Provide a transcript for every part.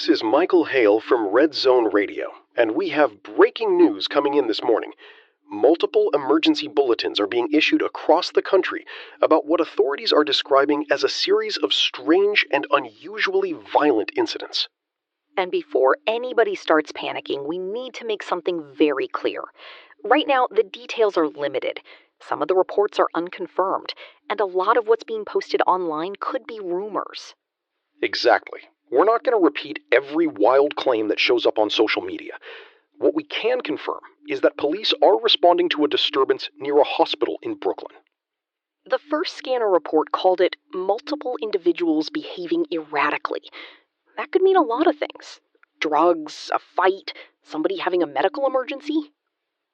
This is Michael Hale from Red Zone Radio, and we have breaking news coming in this morning. Multiple emergency bulletins are being issued across the country about what authorities are describing as a series of strange and unusually violent incidents. And before anybody starts panicking, we need to make something very clear. Right now, the details are limited. Some of the reports are unconfirmed, and a lot of what's being posted online could be rumors. Exactly. We're not going to repeat every wild claim that shows up on social media. What we can confirm is that police are responding to a disturbance near a hospital in Brooklyn. The first scanner report called it multiple individuals behaving erratically. That could mean a lot of things. Drugs, a fight, somebody having a medical emergency.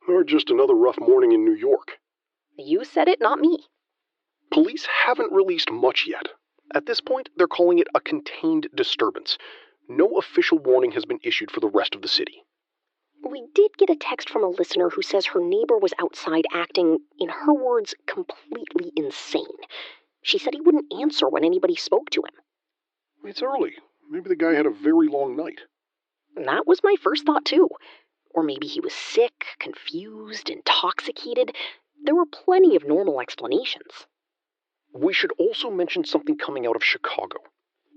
Or just another rough morning in New York. You said it, not me. Police haven't released much yet. At this point, they're calling it a contained disturbance. No official warning has been issued for the rest of the city. We did get a text from a listener who says her neighbor was outside acting, in her words, completely insane. She said he wouldn't answer when anybody spoke to him. It's early. Maybe the guy had a very long night. That was my first thought, too. Or maybe he was sick, confused, intoxicated. There were plenty of normal explanations. We should also mention something coming out of Chicago.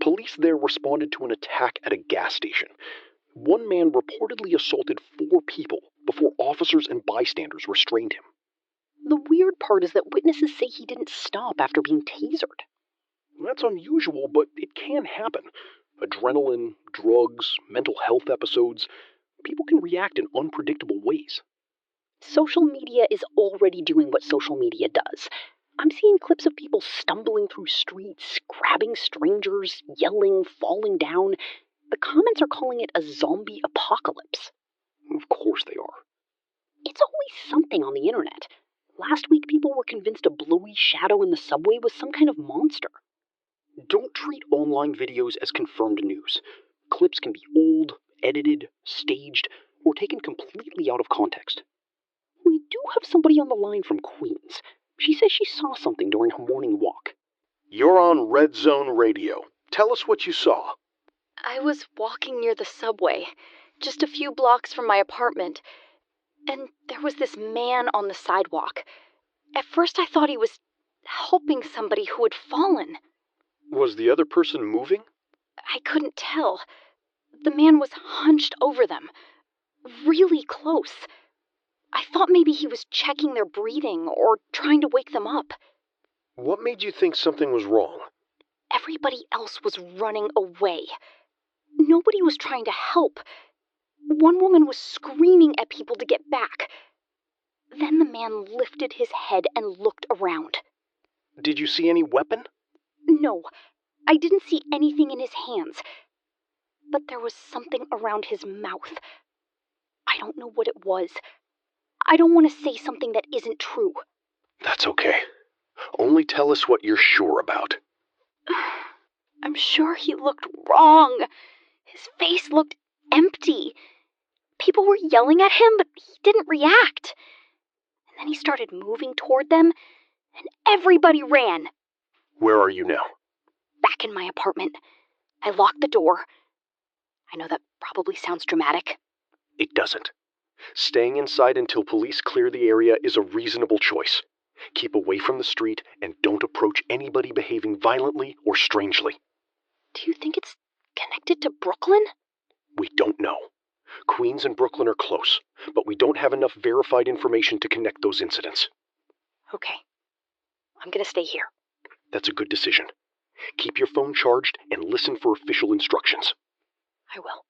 Police there responded to an attack at a gas station. One man reportedly assaulted 4 people before officers and bystanders restrained him. The weird part is that witnesses say he didn't stop after being tasered. That's unusual, but it can happen. Adrenaline, drugs, mental health episodes. People can react in unpredictable ways. Social media is already doing what social media does. I'm seeing clips of people stumbling through streets, grabbing strangers, yelling, falling down. The comments are calling it a zombie apocalypse. Of course they are. It's always something on the internet. Last week people were convinced a blowy shadow in the subway was some kind of monster. Don't treat online videos as confirmed news. Clips can be old, edited, staged, or taken completely out of context. We do have somebody on the line from Queens. She says she saw something during her morning walk. You're on Red Zone Radio. Tell us what you saw. I was walking near the subway, just a few blocks from my apartment, and there was this man on the sidewalk. At first I thought he was helping somebody who had fallen. Was the other person moving? I couldn't tell. The man was hunched over them, really close. I thought maybe he was checking their breathing or trying to wake them up. What made you think something was wrong? Everybody else was running away. Nobody was trying to help. One woman was screaming at people to get back. Then the man lifted his head and looked around. Did you see any weapon? No, I didn't see anything in his hands. But there was something around his mouth. I don't know what it was. I don't want to say something that isn't true. That's okay. Only tell us what you're sure about. I'm sure he looked wrong. His face looked empty. People were yelling at him, but he didn't react. And then he started moving toward them, and everybody ran. Where are you now? Back in my apartment. I locked the door. I know that probably sounds dramatic. It doesn't. Staying inside until police clear the area is a reasonable choice. Keep away from the street and don't approach anybody behaving violently or strangely. Do you think it's connected to Brooklyn? We don't know. Queens and Brooklyn are close, but we don't have enough verified information to connect those incidents. Okay. I'm gonna stay here. That's a good decision. Keep your phone charged and listen for official instructions. I will.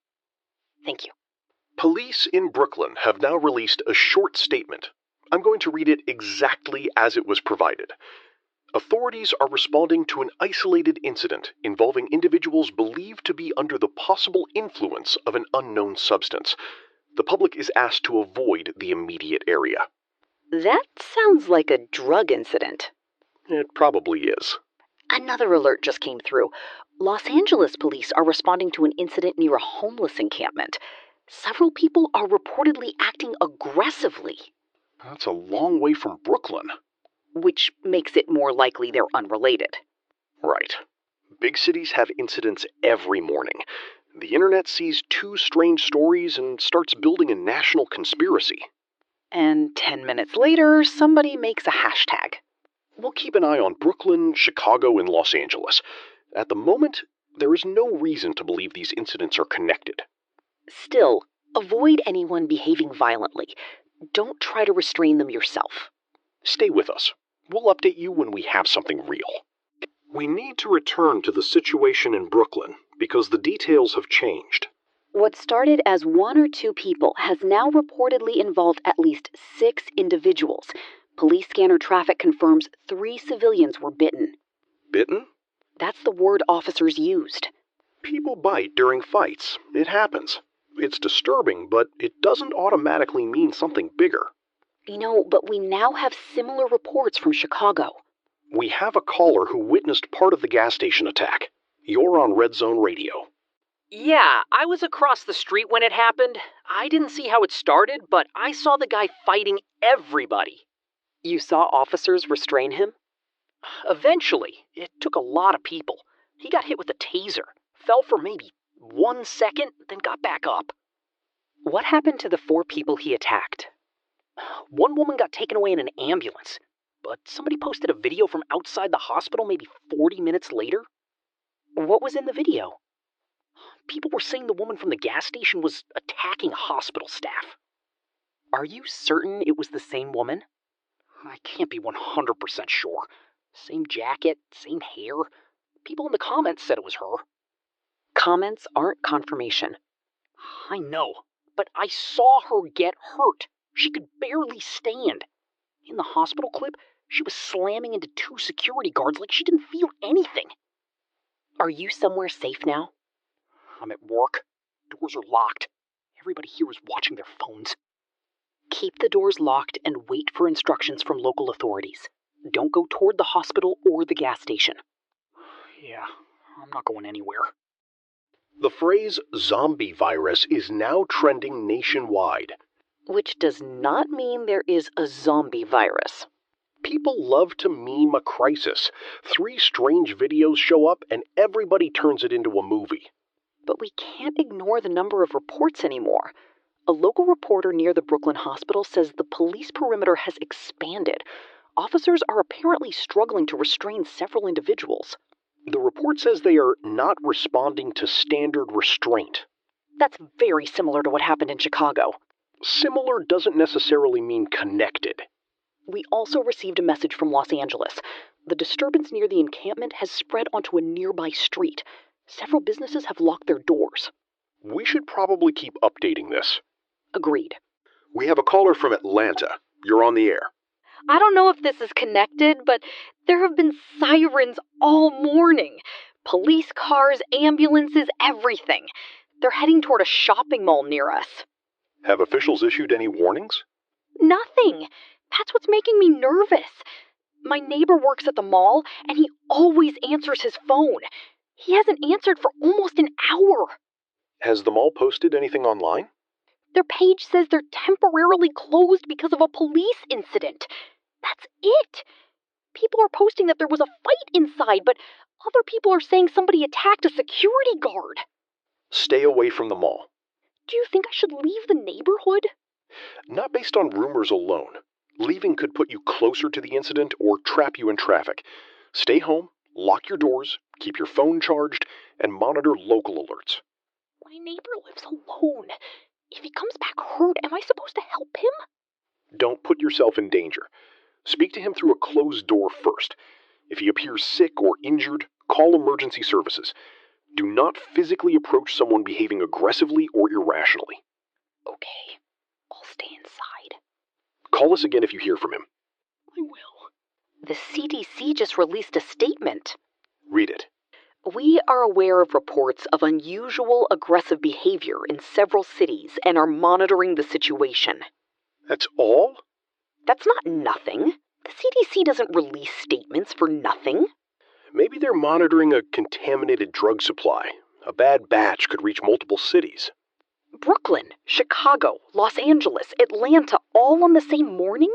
Thank you. Police in Brooklyn have now released a short statement. I'm going to read it exactly as it was provided. Authorities are responding to an isolated incident involving individuals believed to be under the possible influence of an unknown substance. The public is asked to avoid the immediate area. That sounds like a drug incident. It probably is. Another alert just came through. Los Angeles police are responding to an incident near a homeless encampment. Several people are reportedly acting aggressively. That's a long way from Brooklyn. Which makes it more likely they're unrelated. Right. Big cities have incidents every morning. The internet sees two strange stories and starts building a national conspiracy. And 10 minutes later, somebody makes a hashtag. We'll keep an eye on Brooklyn, Chicago, and Los Angeles. At the moment, there is no reason to believe these incidents are connected. Still, avoid anyone behaving violently. Don't try to restrain them yourself. Stay with us. We'll update you when we have something real. We need to return to the situation in Brooklyn because the details have changed. What started as 1 or 2 people has now reportedly involved at least 6 individuals. Police scanner traffic confirms 3 civilians were bitten. Bitten? That's the word officers used. People bite during fights. It happens. It's disturbing, but it doesn't automatically mean something bigger. But we now have similar reports from Chicago. We have a caller who witnessed part of the gas station attack. You're on Red Zone Radio. Yeah, I was across the street when it happened. I didn't see how it started, but I saw the guy fighting everybody. You saw officers restrain him? Eventually, it took a lot of people. He got hit with a taser, fell for maybe 1 second, then got back up. What happened to the 4 people he attacked? One woman got taken away in an ambulance, but somebody posted a video from outside the hospital maybe 40 minutes later. What was in the video? People were saying the woman from the gas station was attacking hospital staff. Are you certain it was the same woman? I can't be 100% sure. Same jacket, same hair. People in the comments said it was her. Comments aren't confirmation. I know, but I saw her get hurt. She could barely stand. In the hospital clip, she was slamming into 2 security guards like she didn't feel anything. Are you somewhere safe now? I'm at work. Doors are locked. Everybody here is watching their phones. Keep the doors locked and wait for instructions from local authorities. Don't go toward the hospital or the gas station. Yeah, I'm not going anywhere. The phrase zombie virus is now trending nationwide. Which does not mean there is a zombie virus. People love to meme a crisis. 3 strange videos show up and everybody turns it into a movie. But we can't ignore the number of reports anymore. A local reporter near the Brooklyn hospital says the police perimeter has expanded. Officers are apparently struggling to restrain several individuals. The report says they are not responding to standard restraint. That's very similar to what happened in Chicago. Similar doesn't necessarily mean connected. We also received a message from Los Angeles. The disturbance near the encampment has spread onto a nearby street. Several businesses have locked their doors. We should probably keep updating this. Agreed. We have a caller from Atlanta. You're on the air. I don't know if this is connected, but there have been sirens all morning. Police cars, ambulances, everything. They're heading toward a shopping mall near us. Have officials issued any warnings? Nothing. That's what's making me nervous. My neighbor works at the mall, and he always answers his phone. He hasn't answered for almost an hour. Has the mall posted anything online? Their page says they're temporarily closed because of a police incident. That's it. People are posting that there was a fight inside, but other people are saying somebody attacked a security guard. Stay away from the mall. Do you think I should leave the neighborhood? Not based on rumors alone. Leaving could put you closer to the incident or trap you in traffic. Stay home, lock your doors, keep your phone charged, and monitor local alerts. My neighbor lives alone. If he comes back hurt, am I supposed to help him? Don't put yourself in danger. Speak to him through a closed door first. If he appears sick or injured, call emergency services. Do not physically approach someone behaving aggressively or irrationally. Okay, I'll stay inside. Call us again if you hear from him. I will. The CDC just released a statement. Read it. We are aware of reports of unusual aggressive behavior in several cities and are monitoring the situation. That's all? That's not nothing. The CDC doesn't release statements for nothing. Maybe they're monitoring a contaminated drug supply. A bad batch could reach multiple cities. Brooklyn, Chicago, Los Angeles, Atlanta, all on the same morning?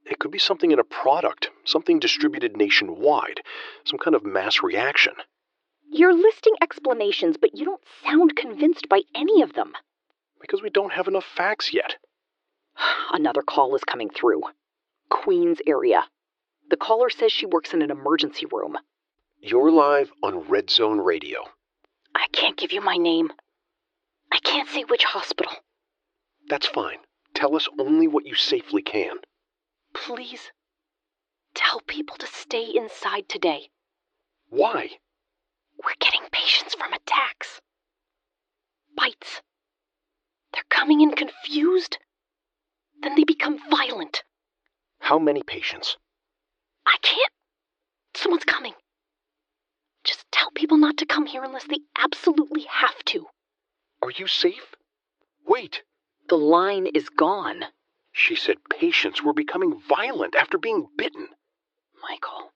It could be something in a product, something distributed nationwide, some kind of mass reaction. You're listing explanations, but you don't sound convinced by any of them. Because we don't have enough facts yet. Another call is coming through. Queens area. The caller says she works in an emergency room. You're live on Red Zone Radio. I can't give you my name. I can't say which hospital. That's fine. Tell us only what you safely can. Please, tell people to stay inside today. Why? We're getting patients from attacks. Bites. They're coming in confused. Then they become violent. How many patients? I can't. Someone's coming. Just tell people not to come here unless they absolutely have to. Are you safe? Wait. The line is gone. She said patients were becoming violent after being bitten. Michael,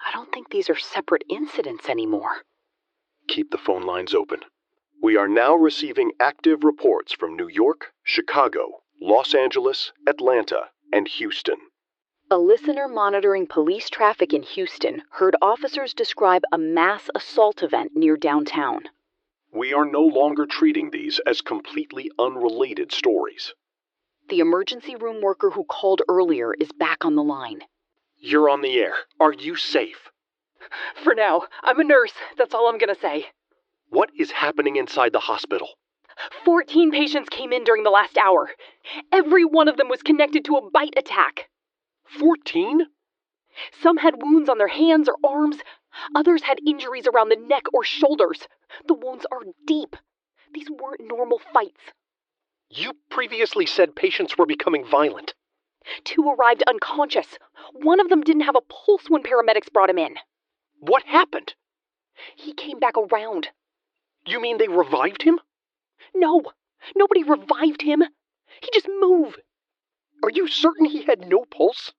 I don't think these are separate incidents anymore. Keep the phone lines open. We are now receiving active reports from New York, Chicago, Los Angeles, Atlanta, and Houston. A listener monitoring police traffic in Houston heard officers describe a mass assault event near downtown. We are no longer treating these as completely unrelated stories. The emergency room worker who called earlier is back on the line. You're on the air. Are you safe? For now, I'm a nurse. That's all I'm gonna say. What is happening inside the hospital? 14 patients came in during the last hour. Every one of them was connected to a bite attack. 14? Some had wounds on their hands or arms. Others had injuries around the neck or shoulders. The wounds are deep. These weren't normal fights. You previously said patients were becoming violent. 2 arrived unconscious. One of them didn't have a pulse when paramedics brought him in. What happened? He came back around. You mean they revived him? No, nobody revived him. He just moved. Are you certain he had no pulse?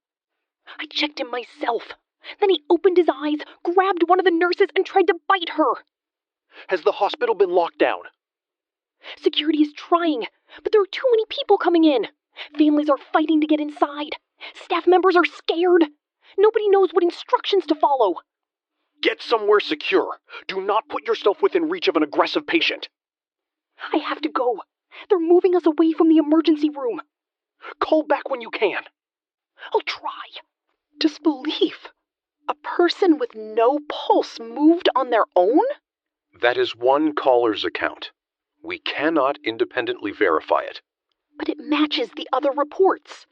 I checked him myself. Then he opened his eyes, grabbed one of the nurses, and tried to bite her. Has the hospital been locked down? Security is trying, but there are too many people coming in. Families are fighting to get inside. Staff members are scared. Nobody knows what instructions to follow. Get somewhere secure. Do not put yourself within reach of an aggressive patient. I have to go. They're moving us away from the emergency room. Call back when you can. I'll try. Disbelief. A person with no pulse moved on their own? That is one caller's account. We cannot independently verify it. But it matches the other reports.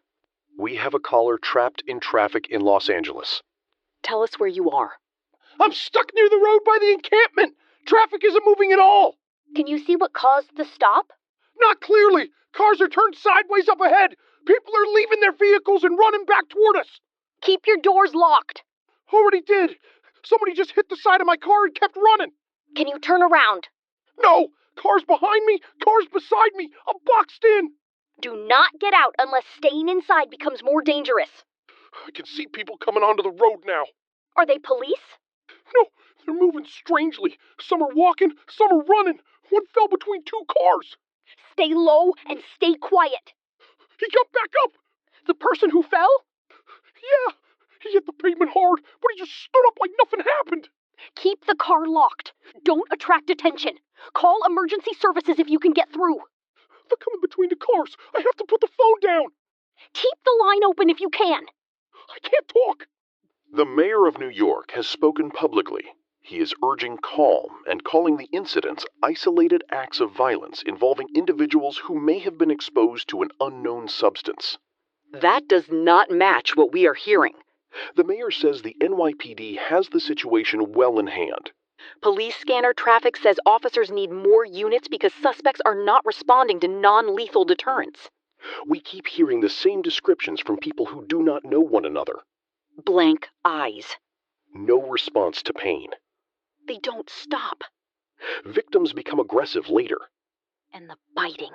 We have a caller trapped in traffic in Los Angeles. Tell us where you are. I'm stuck near the road by the encampment. Traffic isn't moving at all. Can you see what caused the stop? Not clearly. Cars are turned sideways up ahead. People are leaving their vehicles and running back toward us. Keep your doors locked. Already did. Somebody just hit the side of my car and kept running. Can you turn around? No. Cars behind me, cars beside me. I'm boxed in. Do not get out unless staying inside becomes more dangerous. I can see people coming onto the road now. Are they police? No, they're moving strangely. Some are walking, some are running. One fell between 2 cars. Stay low and stay quiet. He got back up. The person who fell? Yeah, he hit the pavement hard, but he just stood up like nothing happened. Keep the car locked. Don't attract attention. Call emergency services if you can get through. They're coming between the cars. I have to put the phone down. Keep the line open if you can. I can't talk. The mayor of New York has spoken publicly. He is urging calm and calling the incidents isolated acts of violence involving individuals who may have been exposed to an unknown substance. That does not match what we are hearing. The mayor says the NYPD has the situation well in hand. Police scanner traffic says officers need more units because suspects are not responding to non-lethal deterrence. We keep hearing the same descriptions from people who do not know one another. Blank eyes. No response to pain. They don't stop. Victims become aggressive later. And the biting.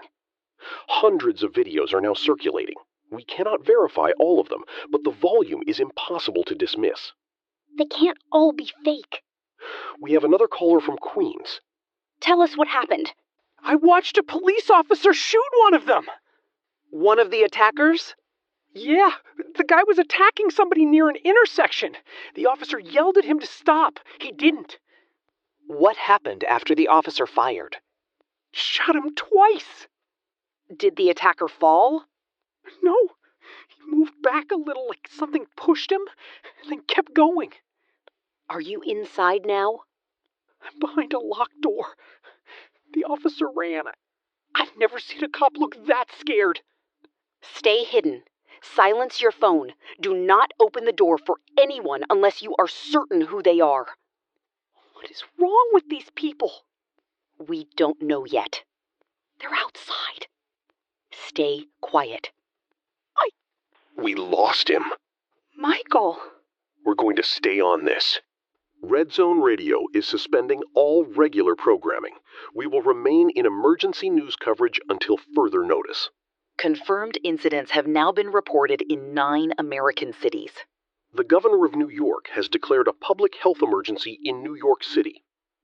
Hundreds of videos are now circulating. We cannot verify all of them, but the volume is impossible to dismiss. They can't all be fake. We have another caller from Queens. Tell us what happened. I watched a police officer shoot one of them. One of the attackers? Yeah, the guy was attacking somebody near an intersection. The officer yelled at him to stop. He didn't. What happened after the officer fired? Shot him twice. Did the attacker fall? No, he moved back a little like something pushed him, and then kept going. Are you inside now? I'm behind a locked door. The officer ran. I've never seen a cop look that scared. Stay hidden. Silence your phone. Do not open the door for anyone unless you are certain who they are. What is wrong with these people? We don't know yet. They're outside. Stay quiet. We lost him. Michael. We're going to stay on this. Red Zone Radio is suspending all regular programming. We will remain in emergency news coverage until further notice. Confirmed incidents have now been reported in 9 American cities. The governor of New York has declared a public health emergency in New York City.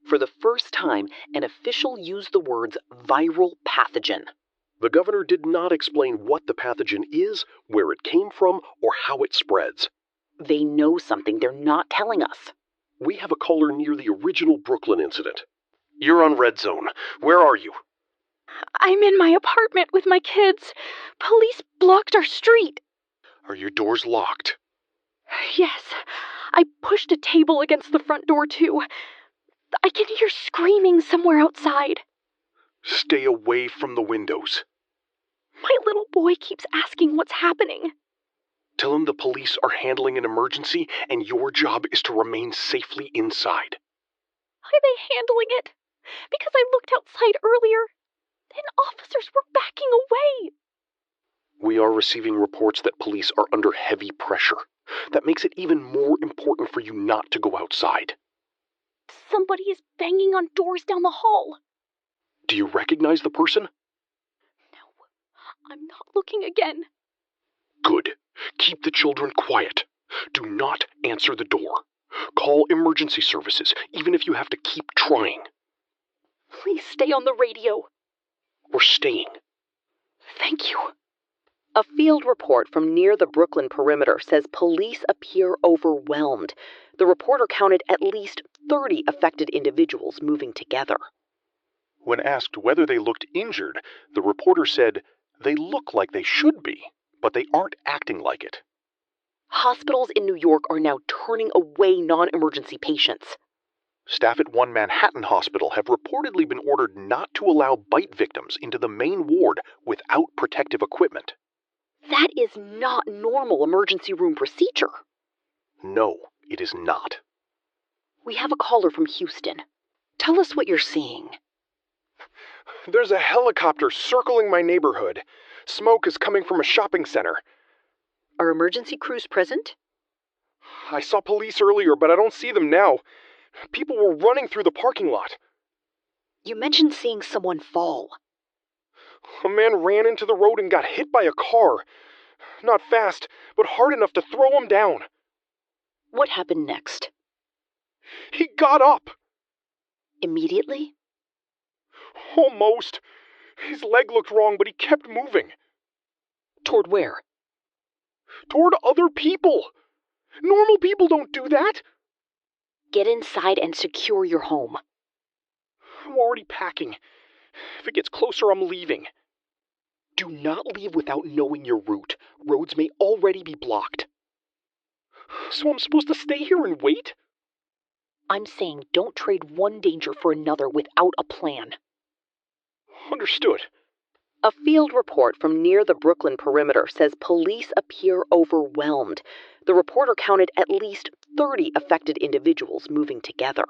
For the first time, an official used the words viral pathogen. The governor did not explain what the pathogen is, where it came from, or how it spreads. They know something they're not telling us. We have a caller near the original Brooklyn incident. You're on Red Zone. Where are you? I'm in my apartment with my kids. Police blocked our street. Are your doors locked? Yes, I pushed a table against the front door, too. I can hear screaming somewhere outside. Stay away from the windows. My little boy keeps asking what's happening. Tell him the police are handling an emergency and your job is to remain safely inside. Are they handling it? Because I looked outside earlier, and officers were backing away. We are receiving reports that police are under heavy pressure. That makes it even more important for you not to go outside. Somebody is banging on doors down the hall. Do you recognize the person? No, I'm not looking again. Good. Keep the children quiet. Do not answer the door. Call emergency services, even if you have to keep trying. Please stay on the radio. We're staying. Thank you. A field report from near the Brooklyn perimeter says police appear overwhelmed. The reporter counted at least 30 affected individuals moving together. When asked whether they looked injured, the reporter said, "They look like they should be, but they aren't acting like it." Hospitals in New York are now turning away non-emergency patients. Staff at one Manhattan hospital have reportedly been ordered not to allow bite victims into the main ward without protective equipment. That is not normal emergency room procedure. No, it is not. We have a caller from Houston. Tell us what you're seeing. There's a helicopter circling my neighborhood. Smoke is coming from a shopping center. Are emergency crews present? I saw police earlier, but I don't see them now. People were running through the parking lot. You mentioned seeing someone fall. A man ran into the road and got hit by a car. Not fast, but hard enough to throw him down. What happened next? He got up. Immediately? Almost. His leg looked wrong, but he kept moving. Toward where? Toward other people. Normal people don't do that. Get inside and secure your home. I'm already packing. If it gets closer, I'm leaving. Do not leave without knowing your route. Roads may already be blocked. So I'm supposed to stay here and wait? I'm saying don't trade one danger for another without a plan. Understood. A field report from near the Brooklyn perimeter says police appear overwhelmed. The reporter counted at least 30 affected individuals moving together.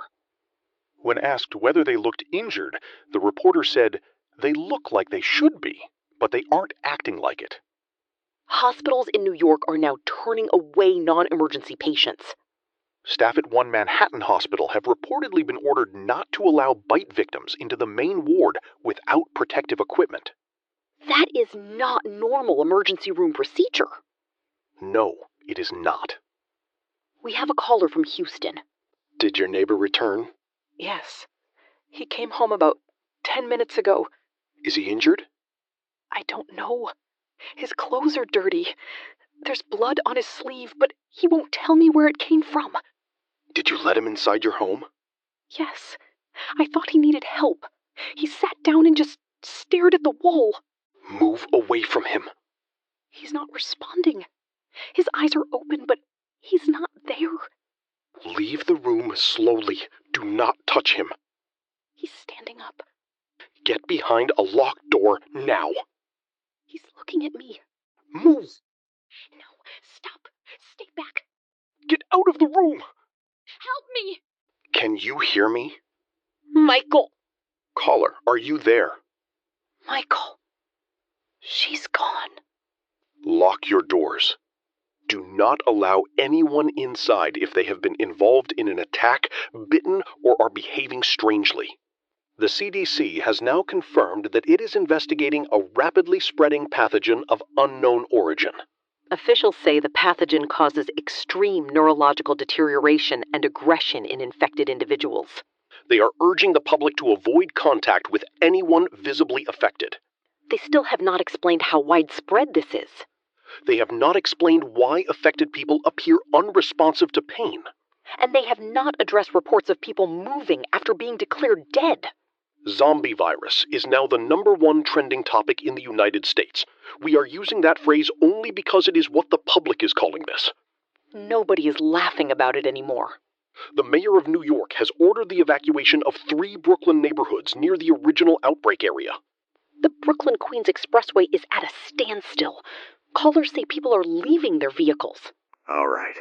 When asked whether they looked injured, the reporter said, "They look like they should be, but they aren't acting like it." Hospitals in New York are now turning away non-emergency patients. Staff at one Manhattan hospital have reportedly been ordered not to allow bite victims into the main ward without protective equipment. That is not normal emergency room procedure. No, it is not. We have a caller from Houston. Did your neighbor return? Yes. He came home about 10 minutes ago. Is he injured? I don't know. His clothes are dirty. There's blood on his sleeve, but he won't tell me where it came from. Did you let him inside your home? Yes. I thought he needed help. He sat down and just stared at the wall. Move away from him. He's not responding. His eyes are open, but he's not there. Leave the room slowly. Do not touch him. He's standing up. Get behind a locked door now. He's looking at me. Move. No, stop. Stay back. Get out of the room. Help me. Can you hear me? Michael. Caller, are you there? Michael. She's gone. Lock your doors. Do not allow anyone inside if they have been involved in an attack, bitten, or are behaving strangely. The CDC has now confirmed that it is investigating a rapidly spreading pathogen of unknown origin. Officials say the pathogen causes extreme neurological deterioration and aggression in infected individuals. They are urging the public to avoid contact with anyone visibly affected. They still have not explained how widespread this is. They have not explained why affected people appear unresponsive to pain. And they have not addressed reports of people moving after being declared dead. Zombie virus is now the #1 trending topic in the United States. We are using that phrase only because it is what the public is calling this. Nobody is laughing about it anymore. The mayor of New York has ordered the evacuation of 3 Brooklyn neighborhoods near the original outbreak area. The Brooklyn-Queens Expressway is at a standstill. Callers say people are leaving their vehicles. All right.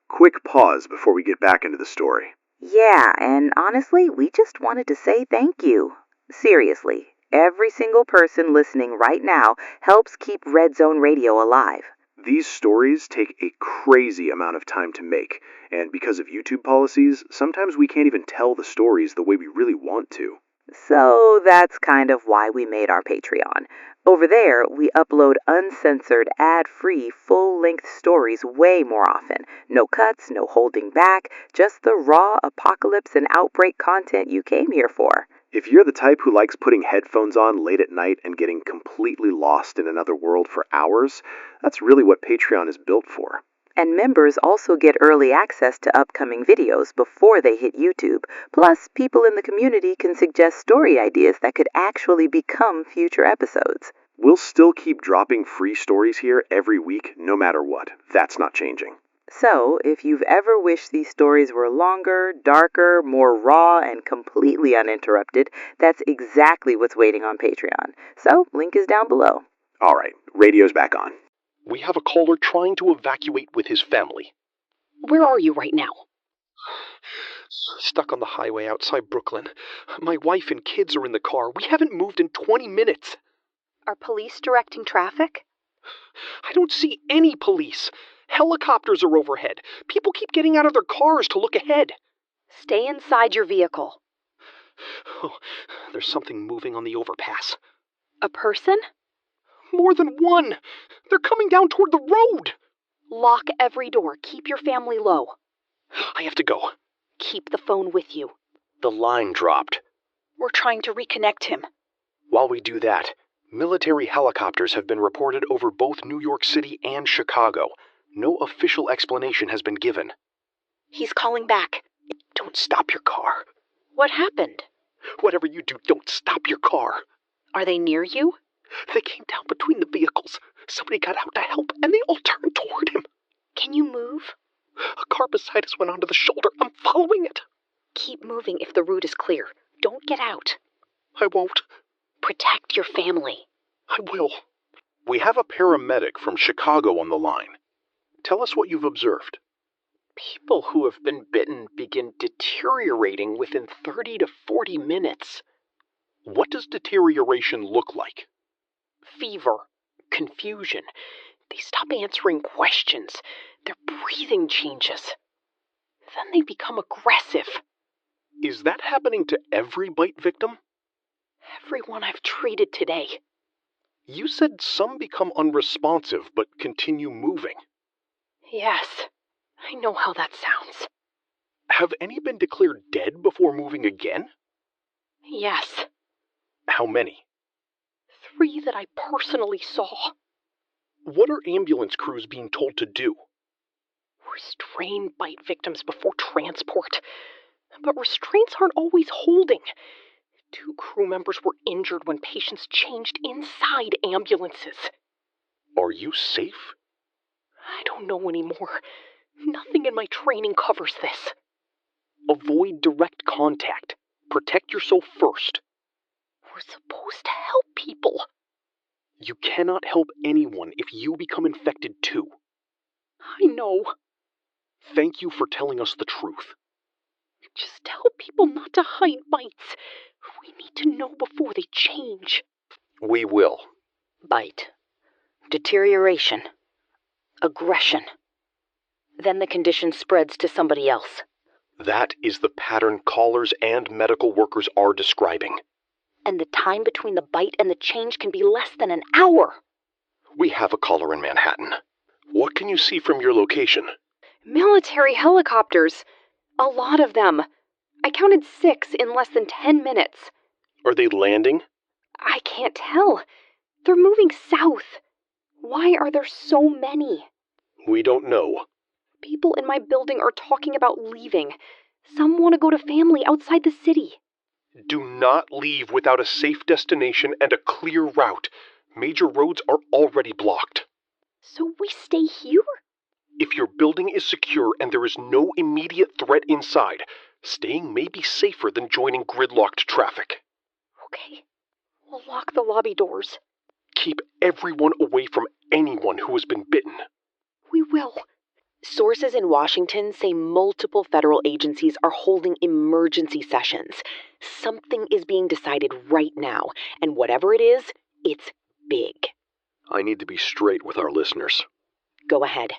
Quick pause before we get back into the story. Yeah, and honestly, we just wanted to say thank you. Seriously, every single person listening right now helps keep Red Zone Radio alive. These stories take a crazy amount of time to make, and because of YouTube policies, sometimes we can't even tell the stories the way we really want to. So that's kind of why we made our Patreon. Over there, we upload uncensored, ad-free, full-length stories way more often. No cuts, no holding back, just the raw apocalypse and outbreak content you came here for. If you're the type who likes putting headphones on late at night and getting completely lost in another world for hours, that's really what Patreon is built for. And members also get early access to upcoming videos before they hit YouTube. Plus, people in the community can suggest story ideas that could actually become future episodes. We'll still keep dropping free stories here every week, no matter what. That's not changing. So, if you've ever wished these stories were longer, darker, more raw, and completely uninterrupted, that's exactly what's waiting on Patreon. So, link is down below. All right, radio's back on. We have a caller trying to evacuate with his family. Where are you right now? Stuck on the highway outside Brooklyn. My wife and kids are in the car. We haven't moved in 20 minutes. Are police directing traffic? I don't see any police. Helicopters are overhead. People keep getting out of their cars to look ahead. Stay inside your vehicle. Oh, there's something moving on the overpass. A person? More than one! They're coming down toward the road! Lock every door. Keep your family low. I have to go. Keep the phone with you. The line dropped. We're trying to reconnect him. While we do that, military helicopters have been reported over both New York City and Chicago. No official explanation has been given. He's calling back. Don't stop your car. What happened? Whatever you do, don't stop your car. Are they near you? They came down between the vehicles. Somebody got out to help, and they all turned toward him. Can you move? A car beside us went onto the shoulder. I'm following it. Keep moving if the route is clear. Don't get out. I won't. Protect your family. I will. We have a paramedic from Chicago on the line. Tell us what you've observed. People who have been bitten begin deteriorating within 30 to 40 minutes. What does deterioration look like? Fever, confusion. They stop answering questions. Their breathing changes. Then they become aggressive. Is that happening to every bite victim? Everyone I've treated today. You said some become unresponsive but continue moving. Yes, I know how that sounds. Have any been declared dead before moving again? Yes. How many? 3 that I personally saw. What are ambulance crews being told to do? Restrain bite victims before transport. but restraints aren't always holding. 2 crew members were injured when patients changed inside ambulances. Are you safe? I don't know anymore. Nothing in my training covers this. Avoid direct contact. Protect yourself first. We're supposed to help people. You cannot help anyone if you become infected too. I know. Thank you for telling us the truth. Just tell people not to hide bites. We need to know before they change. We will. Bite. Deterioration. Aggression. Then the condition spreads to somebody else. That is the pattern callers and medical workers are describing. And the time between the bite and the change can be less than an hour. We have a caller in Manhattan. What can you see from your location? Military helicopters. A lot of them. I counted 6 in less than 10 minutes. Are they landing? I can't tell. They're moving south. Why are there so many? We don't know. People in my building are talking about leaving. Some want to go to family outside the city. Do not leave without a safe destination and a clear route. Major roads are already blocked. So we stay here? If your building is secure and there is no immediate threat inside, staying may be safer than joining gridlocked traffic. Okay. We'll lock the lobby doors. Keep everyone away from anyone who has been bitten. We will. Sources in Washington say multiple federal agencies are holding emergency sessions. Something is being decided right now, and whatever it is, it's big. I need to be straight with our listeners. Go ahead.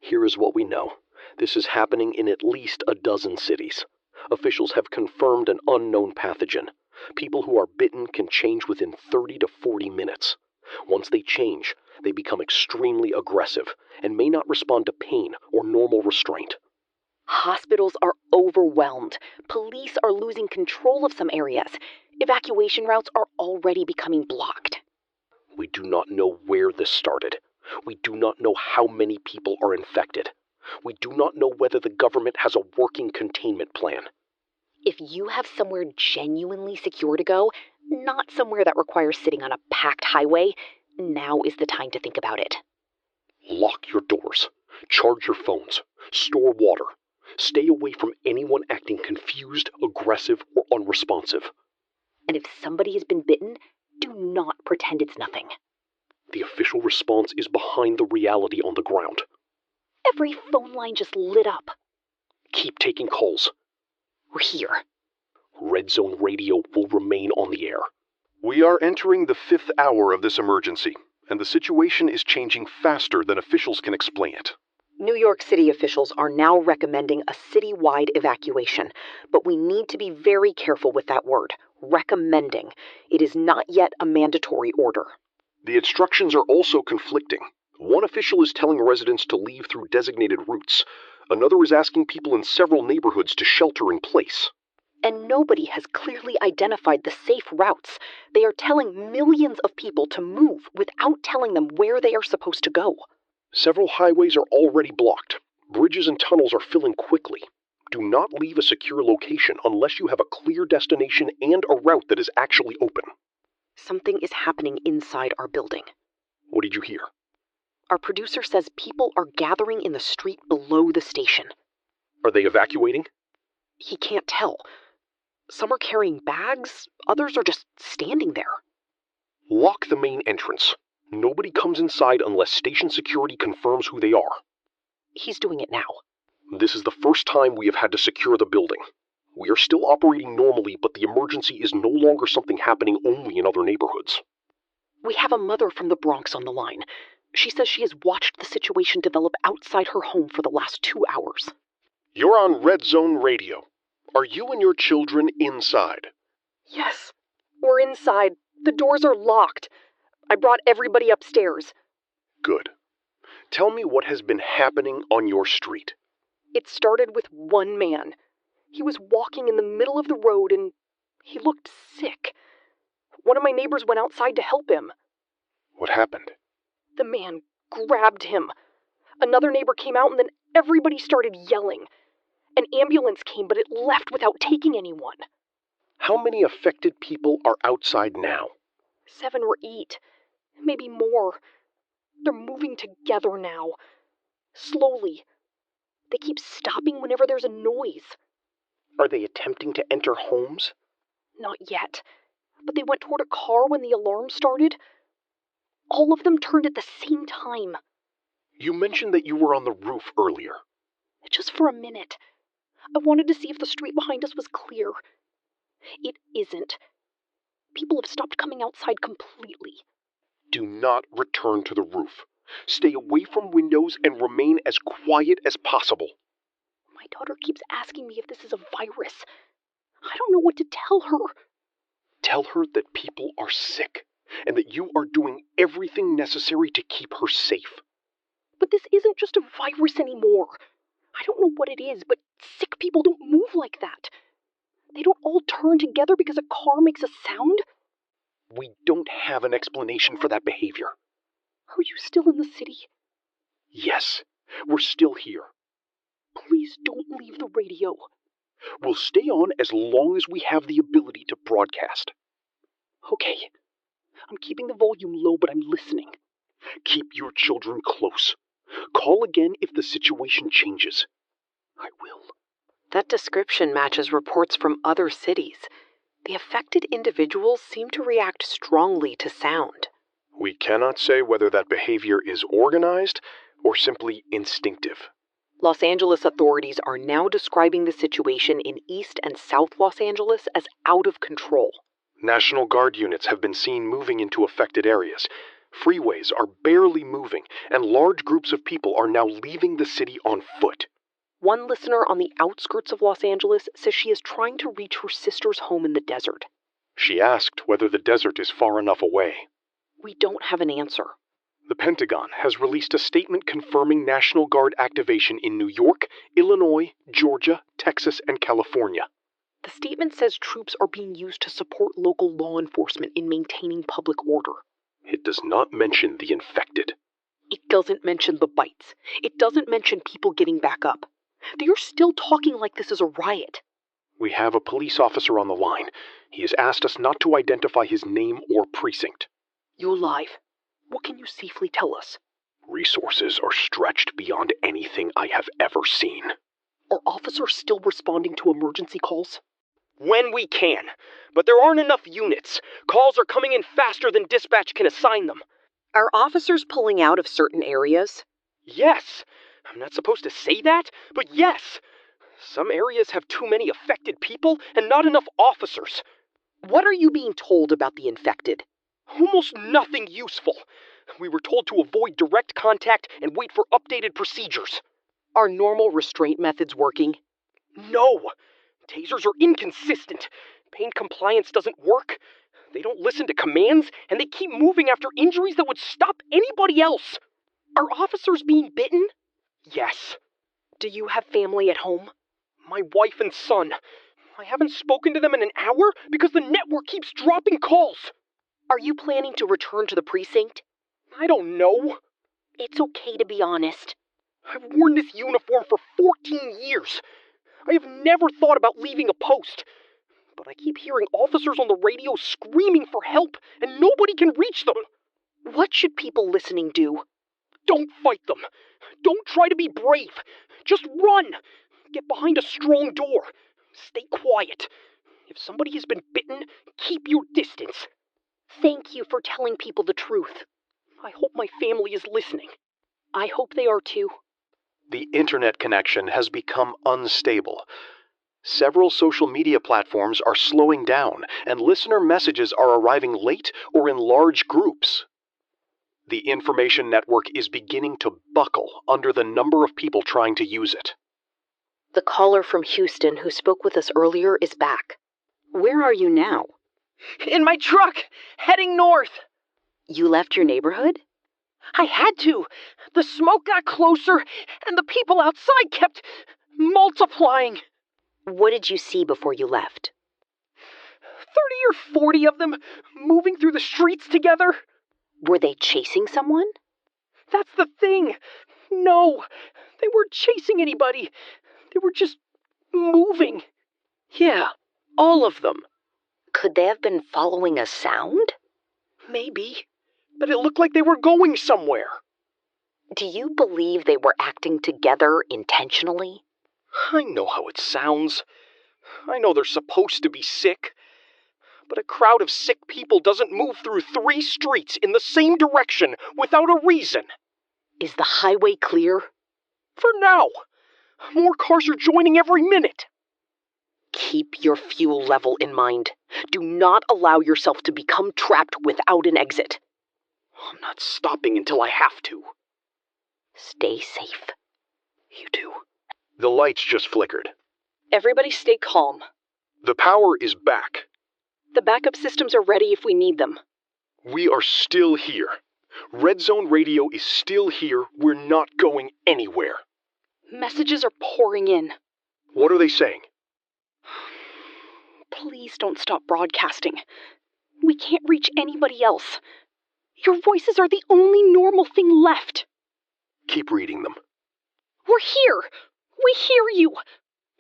Here is what we know. This is happening in at least a dozen cities. Officials have confirmed an unknown pathogen. People who are bitten can change within 30 to 40 minutes. Once they change, they become extremely aggressive and may not respond to pain or normal restraint. Hospitals are overwhelmed. Police are losing control of some areas. Evacuation routes are already becoming blocked. We do not know where this started. We do not know how many people are infected. We do not know whether the government has a working containment plan. If you have somewhere genuinely secure to go, not somewhere that requires sitting on a packed highway, now is the time to think about it. Lock your doors. Charge your phones. Store water. Stay away from anyone acting confused, aggressive, or unresponsive. And if somebody has been bitten, do not pretend it's nothing. The official response is behind the reality on the ground. Every phone line just lit up. Keep taking calls. We're here. Red Zone Radio will remain on the air. We are entering the 5th hour of this emergency, and the situation is changing faster than officials can explain it. New York City officials are now recommending a citywide evacuation, but we need to be very careful with that word, recommending. It is not yet a mandatory order. The instructions are also conflicting. One official is telling residents to leave through designated routes. Another is asking people in several neighborhoods to shelter in place. And nobody has clearly identified the safe routes. They are telling millions of people to move without telling them where they are supposed to go. Several highways are already blocked. Bridges and tunnels are filling quickly. Do not leave a secure location unless you have a clear destination and a route that is actually open. Something is happening inside our building. What did you hear? Our producer says people are gathering in the street below the station. Are they evacuating? He can't tell. Some are carrying bags, others are just standing there. Lock the main entrance. Nobody comes inside unless station security confirms who they are. He's doing it now. This is the first time we have had to secure the building. We are still operating normally, but the emergency is no longer something happening only in other neighborhoods. We have a mother from the Bronx on the line. She says she has watched the situation develop outside her home for the last 2 hours. You're on Red Zone Radio. Are you and your children inside? Yes, we're inside. The doors are locked. I brought everybody upstairs. Good. Tell me what has been happening on your street. It started with one man. He was walking in the middle of the road and he looked sick. One of my neighbors went outside to help him. What happened? The man grabbed him. Another neighbor came out and then everybody started yelling. An ambulance came, but it left without taking anyone. How many affected people are outside now? 7 or 8. Maybe more. They're moving together now. Slowly. They keep stopping whenever there's a noise. Are they attempting to enter homes? Not yet. But they went toward a car when the alarm started. All of them turned at the same time. You mentioned that you were on the roof earlier. Just for a minute. I wanted to see if the street behind us was clear. It isn't. People have stopped coming outside completely. Do not return to the roof. Stay away from windows and remain as quiet as possible. My daughter keeps asking me if this is a virus. I don't know what to tell her. Tell her that people are sick, and that you are doing everything necessary to keep her safe. But this isn't just a virus anymore. I don't know what it is, but sick people don't move like that. They don't all turn together because a car makes a sound. We don't have an explanation for that behavior. Are you still in the city? Yes, we're still here. Please don't leave the radio. We'll stay on as long as we have the ability to broadcast. Okay. I'm keeping the volume low, but I'm listening. Keep your children close. Call again if the situation changes. I will. That description matches reports from other cities. The affected individuals seem to react strongly to sound. We cannot say whether that behavior is organized or simply instinctive. Los Angeles authorities are now describing the situation in East and South Los Angeles as out of control. National Guard units have been seen moving into affected areas. Freeways are barely moving, and large groups of people are now leaving the city on foot. One listener on the outskirts of Los Angeles says she is trying to reach her sister's home in the desert. She asked whether the desert is far enough away. We don't have an answer. The Pentagon has released a statement confirming National Guard activation in New York, Illinois, Georgia, Texas, and California. The statement says troops are being used to support local law enforcement in maintaining public order. It does not mention the infected. It doesn't mention the bites. It doesn't mention people getting back up. They are still talking like this is a riot. We have a police officer on the line. He has asked us not to identify his name or precinct. You're live. What can you safely tell us? Resources are stretched beyond anything I have ever seen. Are officers still responding to emergency calls? When we can, but there aren't enough units. Calls are coming in faster than dispatch can assign them. Are officers pulling out of certain areas? Yes. I'm not supposed to say that, but yes. Some areas have too many affected people and not enough officers. What are you being told about the infected? Almost nothing useful. We were told to avoid direct contact and wait for updated procedures. Are normal restraint methods working? No. Tasers are inconsistent. Pain compliance doesn't work. They don't listen to commands, and they keep moving after injuries that would stop anybody else. Are officers being bitten? Yes. Do you have family at home? My wife and son. I haven't spoken to them in an hour because the network keeps dropping calls. Are you planning to return to the precinct? I don't know. It's okay to be honest. I've worn this uniform for 14 years. I have never thought about leaving a post. But I keep hearing officers on the radio screaming for help, and nobody can reach them. What should people listening do? Don't fight them. Don't try to be brave. Just run. Get behind a strong door. Stay quiet. If somebody has been bitten, keep your distance. Thank you for telling people the truth. I hope my family is listening. I hope they are too. The internet connection has become unstable. Several social media platforms are slowing down, and listener messages are arriving late or in large groups. The information network is beginning to buckle under the number of people trying to use it. The caller from Houston who spoke with us earlier is back. Where are you now? In my truck, heading north. You left your neighborhood? I had to. The smoke got closer, and the people outside kept multiplying. What did you see before you left? 30 or 40 of them moving through the streets together. Were they chasing someone? That's the thing. No, they weren't chasing anybody. They were just moving. Yeah, all of them. Could they have been following a sound? Maybe, but it looked like they were going somewhere. Do you believe they were acting together intentionally? I know how it sounds. I know they're supposed to be sick. But a crowd of sick people doesn't move through 3 streets in the same direction without a reason. Is the highway clear? For now. More cars are joining every minute. Keep your fuel level in mind. Do not allow yourself to become trapped without an exit. I'm not stopping until I have to. Stay safe. You too. The lights just flickered. Everybody stay calm. The power is back. The backup systems are ready if we need them. We are still here. Red Zone Radio is still here. We're not going anywhere. Messages are pouring in. What are they saying? Please don't stop broadcasting. We can't reach anybody else. Your voices are the only normal thing left. Keep reading them. We're here. We hear you.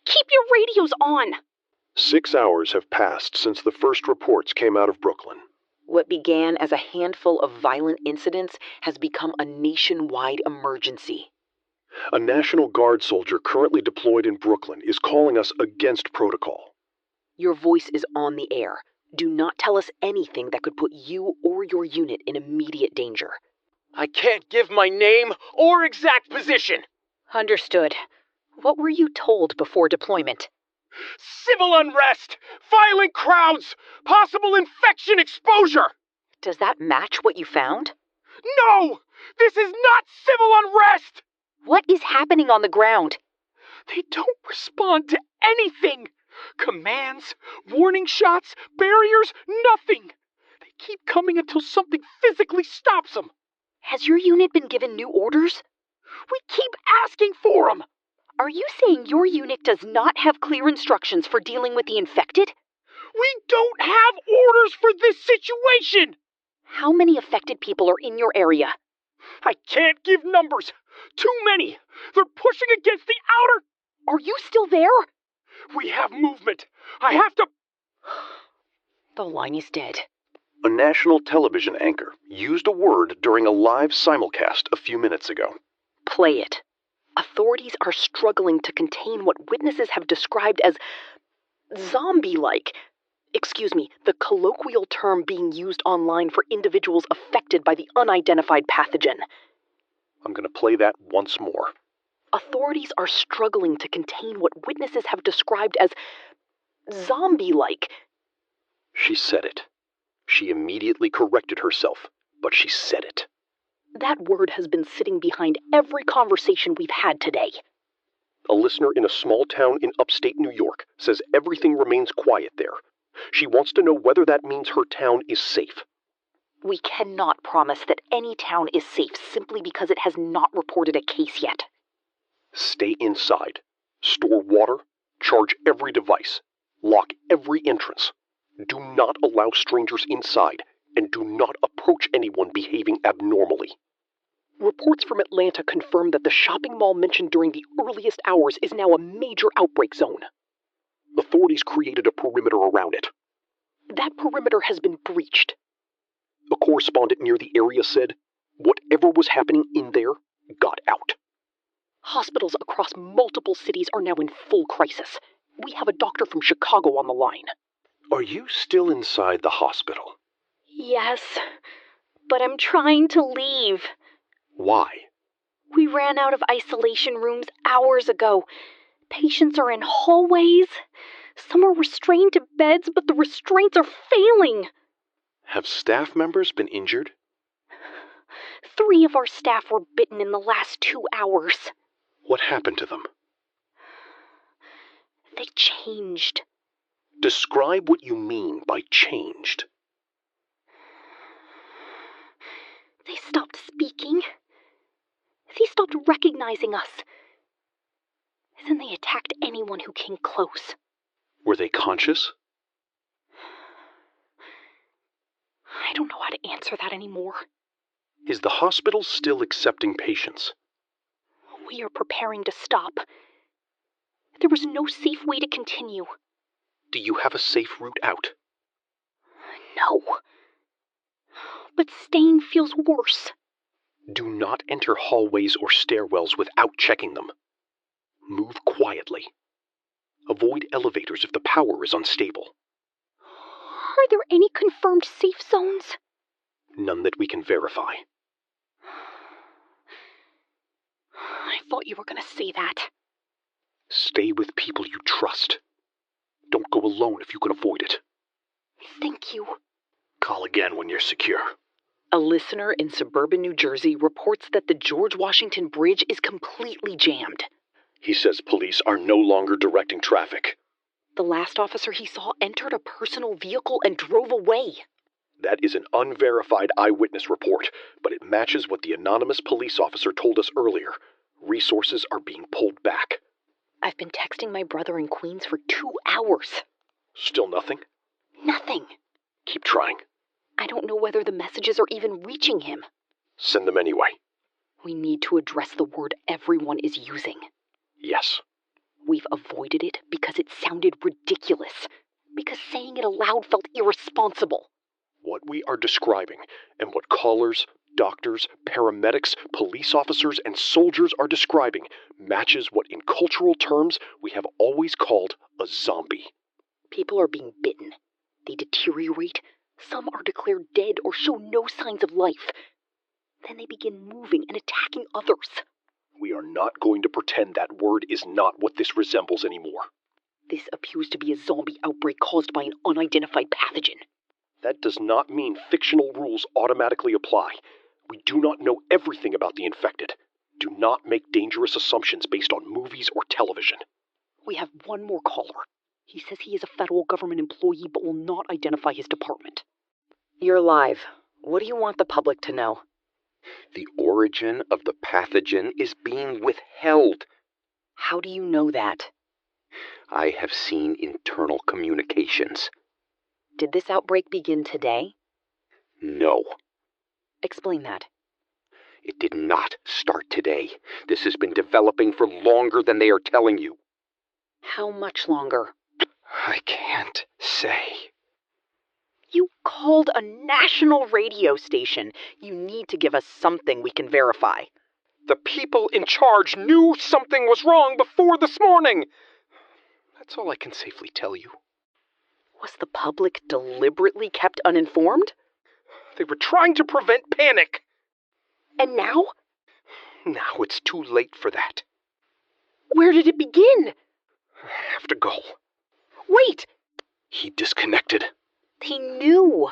Keep your radios on. 6 hours have passed since the first reports came out of Brooklyn. What began as a handful of violent incidents has become a nationwide emergency. A National Guard soldier currently deployed in Brooklyn is calling us against protocol. Your voice is on the air. Do not tell us anything that could put you or your unit in immediate danger. I can't give my name or exact position. Understood. What were you told before deployment? Civil unrest, violent crowds, possible infection exposure. Does that match what you found? No! This is not civil unrest! What is happening on the ground? They don't respond to anything. Commands, warning shots, barriers, nothing. They keep coming until something physically stops them. Has your unit been given new orders? We keep asking for them. Are you saying your unit does not have clear instructions for dealing with the infected? We don't have orders for this situation. How many affected people are in your area? I can't give numbers. Too many. They're pushing against the outer. Are you still there? We have movement. I have to... The line is dead. A national television anchor used a word during a live simulcast a few minutes ago. Play it. Authorities are struggling to contain what witnesses have described as zombie-like. Excuse me, the colloquial term being used online for individuals affected by the unidentified pathogen. I'm going to play that once more. Authorities are struggling to contain what witnesses have described as zombie-like. She said it. She immediately corrected herself, but she said it. That word has been sitting behind every conversation we've had today. A listener in a small town in upstate New York says everything remains quiet there. She wants to know whether that means her town is safe. We cannot promise that any town is safe simply because it has not reported a case yet. Stay inside. Store water. Charge every device. Lock every entrance. Do not allow strangers inside, and do not approach anyone behaving abnormally. Reports from Atlanta confirm that the shopping mall mentioned during the earliest hours is now a major outbreak zone. Authorities created a perimeter around it. That perimeter has been breached. A correspondent near the area said, whatever was happening in there got out. Hospitals across multiple cities are now in full crisis. We have a doctor from Chicago on the line. Are you still inside the hospital? Yes, but I'm trying to leave. Why? We ran out of isolation rooms hours ago. Patients are in hallways. Some are restrained to beds, but the restraints are failing. Have staff members been injured? 3 of our staff were bitten in the last 2 hours. What happened to them? They changed. Describe what you mean by changed. They stopped speaking. They stopped recognizing us. Then they attacked anyone who came close. Were they conscious? I don't know how to answer that anymore. Is the hospital still accepting patients? We are preparing to stop. There was no safe way to continue. Do you have a safe route out? No. But staying feels worse. Do not enter hallways or stairwells without checking them. Move quietly. Avoid elevators if the power is unstable. Are there any confirmed safe zones? None that we can verify. I thought you were going to say that. Stay with people you trust. Don't go alone if you can avoid it. Thank you. Call again when you're secure. A listener in suburban New Jersey reports that the George Washington Bridge is completely jammed. He says police are no longer directing traffic. The last officer he saw entered a personal vehicle and drove away. That is an unverified eyewitness report, but it matches what the anonymous police officer told us earlier. Resources are being pulled back. I've been texting my brother in Queens for 2 hours. Still nothing? Nothing. Keep trying. I don't know whether the messages are even reaching him. Send them anyway. We need to address the word everyone is using. Yes. We've avoided it because it sounded ridiculous. Because saying it aloud felt irresponsible. What we are describing, and what callers, doctors, paramedics, police officers, and soldiers are describing, matches what in cultural terms we have always called a zombie. People are being bitten. They deteriorate. Some are declared dead or show no signs of life. Then they begin moving and attacking others. We are not going to pretend that word is not what this resembles anymore. This appears to be a zombie outbreak caused by an unidentified pathogen. That does not mean fictional rules automatically apply. We do not know everything about the infected. Do not make dangerous assumptions based on movies or television. We have one more caller. He says he is a federal government employee but will not identify his department. You're live. What do you want the public to know? The origin of the pathogen is being withheld. How do you know that? I have seen internal communications. Did this outbreak begin today? No, Explain that. it did not start today. This has been developing for longer than they are telling you. How much longer? I can't say. You called a national radio station. You need to give us something we can verify. The people in charge knew something was wrong before this morning. That's all I can safely tell you. Was the public deliberately kept uninformed? They were trying to prevent panic. And now? Now it's too late for that. Where did it begin? I have to go. Wait! He disconnected. They knew.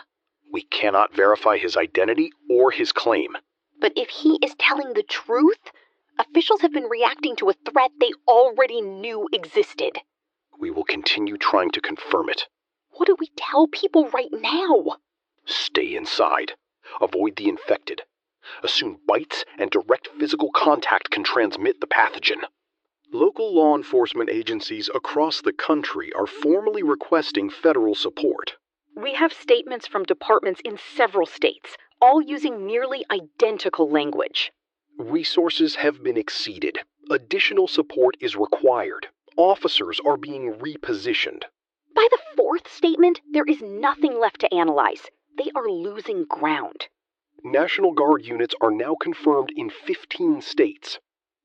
We cannot verify his identity or his claim. But if he is telling the truth, officials have been reacting to a threat they already knew existed. We will continue trying to confirm it. What do we tell people right now? Stay inside. Avoid the infected. Assume bites and direct physical contact can transmit the pathogen. Local law enforcement agencies across the country are formally requesting federal support. We have statements from departments in several states, all using nearly identical language. Resources have been exceeded. Additional support is required. Officers are being repositioned. By the fourth statement, there is nothing left to analyze. They are losing ground. National Guard units are now confirmed in 15 states.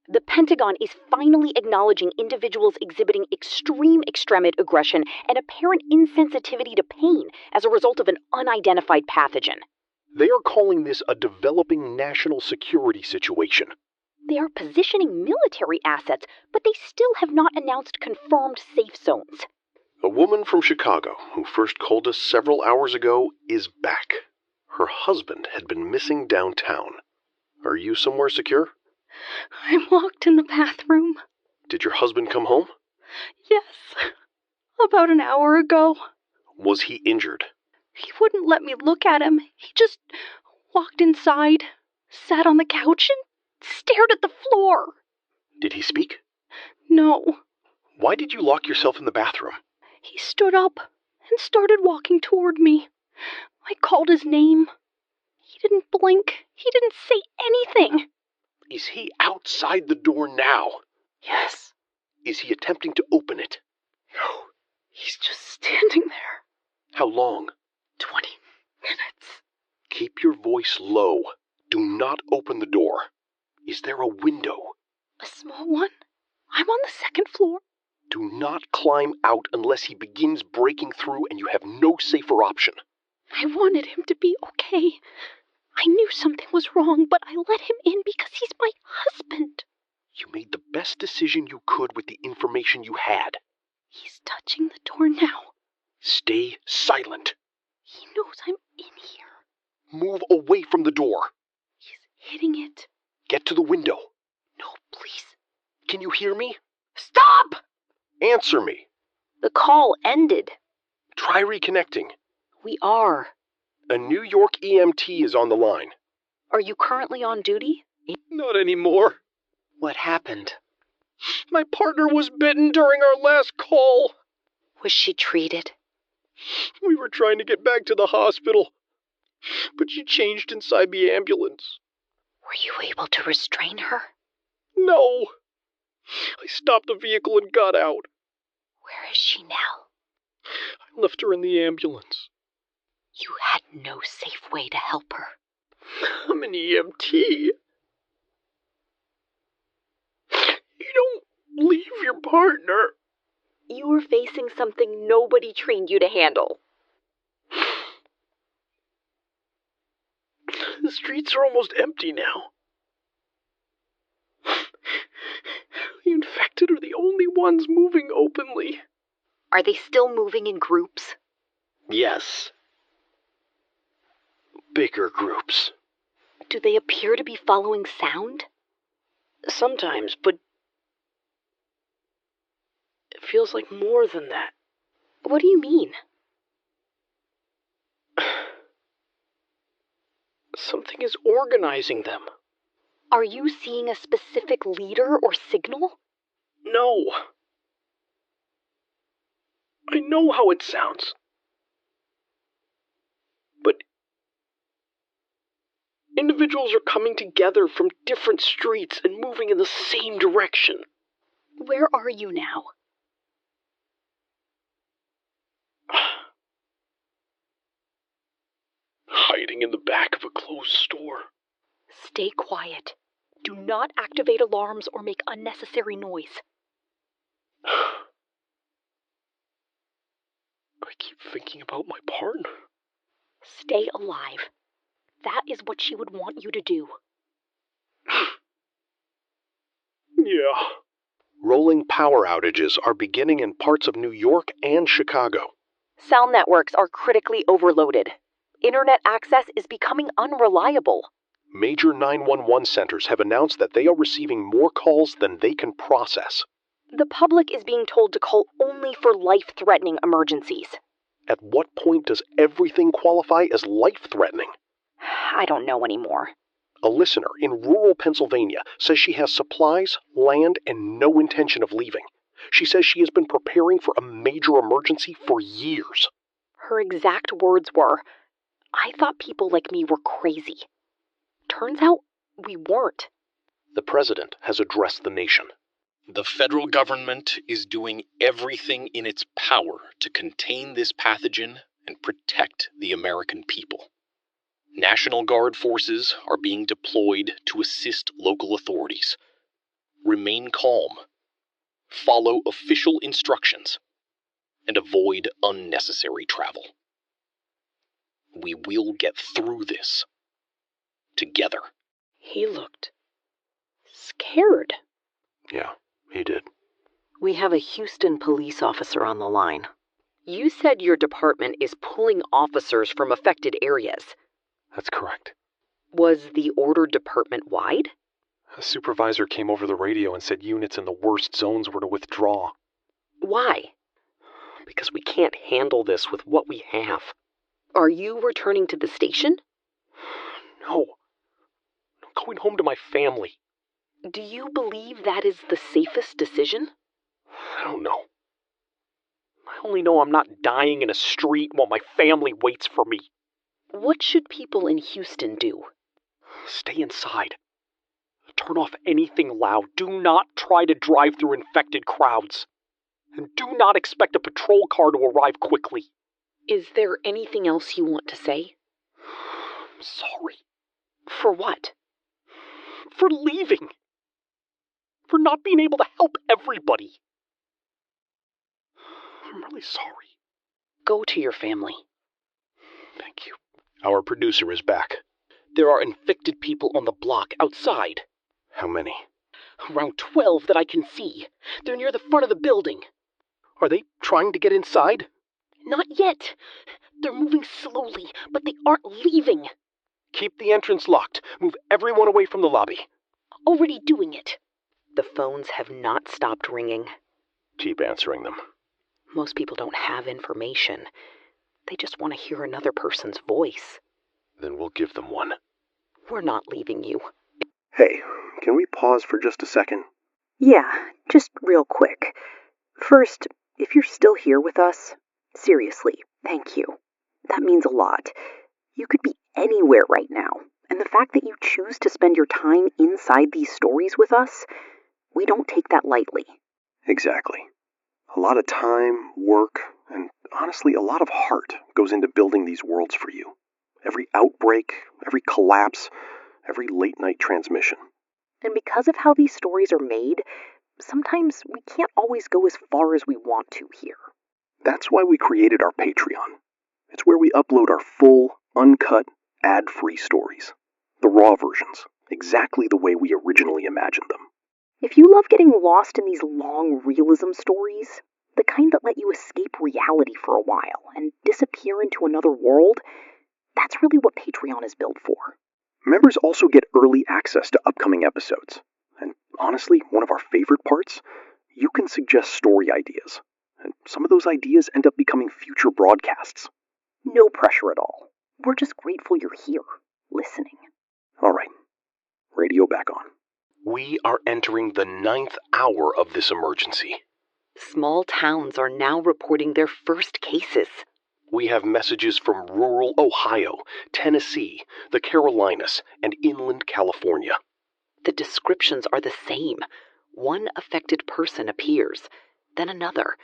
The Pentagon is finally acknowledging individuals exhibiting extreme extremid aggression and apparent insensitivity to pain as a result of an unidentified pathogen. They are calling this a developing national security situation. They are positioning military assets, but they still have not announced confirmed safe zones. A woman from Chicago, who first called us several hours ago, is back. Her husband had been missing downtown. Are you somewhere secure? I'm locked in the bathroom. Did your husband come home? Yes. About an hour ago. Was he injured? He wouldn't let me look at him. He just walked inside, sat on the couch, and stared at the floor. Did he speak? No. Why did you lock yourself in the bathroom? He stood up and started walking toward me. I called his name. He didn't blink. He didn't say anything. Is he outside the door now? Yes. Is he attempting to open it? No, he's just standing there. How long? 20 minutes. Keep your voice low. Do not open the door. Is there a window? A small one? I'm on the second floor. Do not climb out unless he begins breaking through and you have no safer option. I wanted him to be okay. I knew something was wrong, but I let him in because he's my husband. You made the best decision you could with the information you had. He's touching the door now. Stay silent. He knows I'm in here. Move away from the door. He's hitting it. Get to the window. No, please. Can you hear me? Stop! Answer me. The call ended. Try reconnecting. We are. A New York EMT is on the line. Are you currently on duty? Not anymore. What happened? My partner was bitten during our last call. Was she treated? We were trying to get back to the hospital, but she changed inside the ambulance. Were you able to restrain her? No. I stopped the vehicle and got out. Where is she now? I left her in the ambulance. You had no safe way to help her. I'm an EMT. You don't leave your partner. You were facing something nobody trained you to handle. The streets are almost empty now. The infected are the only ones moving openly. Are they still moving in groups? Yes. Bigger groups. Do they appear to be following sound? Sometimes, but it feels like more than that. What do you mean? Something is organizing them. Are you seeing a specific leader or signal? No. I know how it sounds. But individuals are coming together from different streets and moving in the same direction. Where are you now? Hiding in the back of a closed store. Stay quiet. Do not activate alarms or make unnecessary noise. I keep thinking about my partner. Stay alive. That is what she would want you to do. Yeah. Rolling power outages are beginning in parts of New York and Chicago. Cell networks are critically overloaded. Internet access is becoming unreliable. Major 911 centers have announced that they are receiving more calls than they can process. The public is being told to call only for life-threatening emergencies. At what point does everything qualify as life-threatening? I don't know anymore. A listener in rural Pennsylvania says she has supplies, land, and no intention of leaving. She says she has been preparing for a major emergency for years. Her exact words were, "I thought people like me were crazy." Turns out we weren't. The president has addressed the nation. The federal government is doing everything in its power to contain this pathogen and protect the American people. National Guard forces are being deployed to assist local authorities. Remain calm, follow official instructions, and avoid unnecessary travel. We will get through this together. He looked scared. Yeah, he did. We have a Houston police officer on the line. You said your department is pulling officers from affected areas. That's correct. Was the order department-wide? A supervisor came over the radio and said units in the worst zones were to withdraw. Why? Because we can't handle this with what we have. Are you returning to the station? No. I'm going home to my family. Do you believe that is the safest decision? I don't know. I only know I'm not dying in a street while my family waits for me. What should people in Houston do? Stay inside. turn off anything loud. Do not try to drive through infected crowds. And do not expect a patrol car to arrive quickly. Is there anything else you want to say? I'm sorry. For what? For leaving. For not being able to help everybody. I'm really sorry. Go to your family. Thank you. Our producer is back. There are infected people on the block outside. How many? Around 12 that I can see. They're near the front of the building. Are they trying to get inside? Not yet. They're moving slowly, but they aren't leaving. Keep the entrance locked. Move everyone away from the lobby. Already doing it. The phones have not stopped ringing. Keep answering them. Most people don't have information. They just want to hear another person's voice. Then we'll give them one. We're not leaving you. Hey, can we pause for just a second? Yeah, just real quick. First, if you're still here with us, seriously, thank you. That means a lot. You could be anywhere right now, and the fact that you choose to spend your time inside these stories with us, we don't take that lightly. Exactly. A lot of time, work, and honestly, a lot of heart goes into building these worlds for you. Every outbreak, every collapse, every late-night transmission. And because of how these stories are made, sometimes we can't always go as far as we want to here. That's why we created our Patreon. It's where we upload our full, uncut, ad-free stories. The raw versions, exactly the way we originally imagined them. If you love getting lost in these long realism stories, the kind that let you escape reality for a while and disappear into another world, that's really what Patreon is built for. Members also get early access to upcoming episodes. And honestly, one of our favorite parts, you can suggest story ideas. And some of those ideas end up becoming future broadcasts. No pressure at all. We're just grateful you're here, listening. All right. Radio back on. We are entering the 9th hour of this emergency. Small towns are now reporting their first cases. We have messages from rural Ohio, Tennessee, the Carolinas, and inland California. The descriptions are the same. One affected person appears, then another.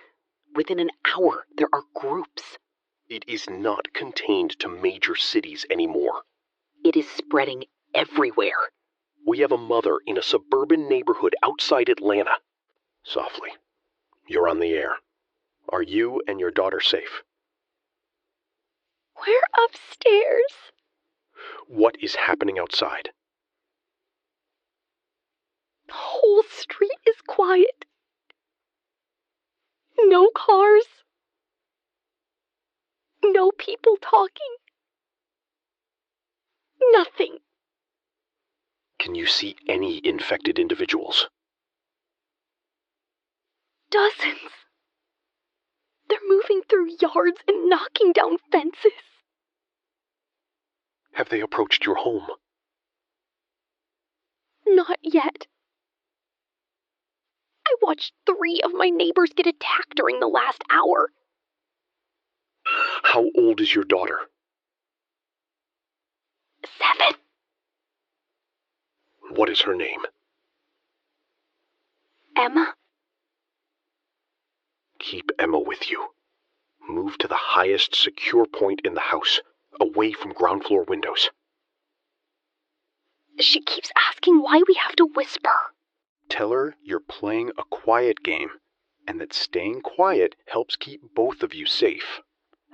Within an hour, there are groups. It is not contained to major cities anymore. It is spreading everywhere. We have a mother in a suburban neighborhood outside Atlanta. Softly. You're on the air. Are you and your daughter safe? We're upstairs. What is happening outside? The whole street is quiet. No cars. No people talking. Nothing. Can you see any infected individuals? Dozens. They're moving through yards and knocking down fences. Have they approached your home? Not yet. I watched 3 of my neighbors get attacked during the last hour. How old is your daughter? 7. What is her name? Emma. Keep Emma with you. Move to the highest secure point in the house, away from ground floor windows. She keeps asking why we have to whisper. Tell her you're playing a quiet game, and that staying quiet helps keep both of you safe.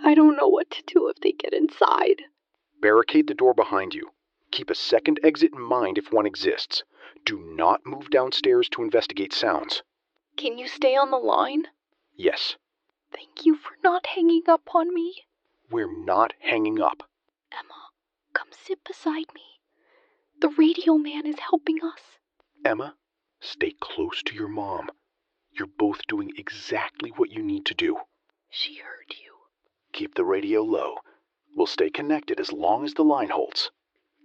I don't know what to do if they get inside. Barricade the door behind you. Keep a second exit in mind if one exists. Do not move downstairs to investigate sounds. Can you stay on the line? Yes. Thank you for not hanging up on me. We're not hanging up. Emma, come sit beside me. The radio man is helping us. Emma, stay close to your mom. You're both doing exactly what you need to do. She heard you. Keep the radio low. We'll stay connected as long as the line holds.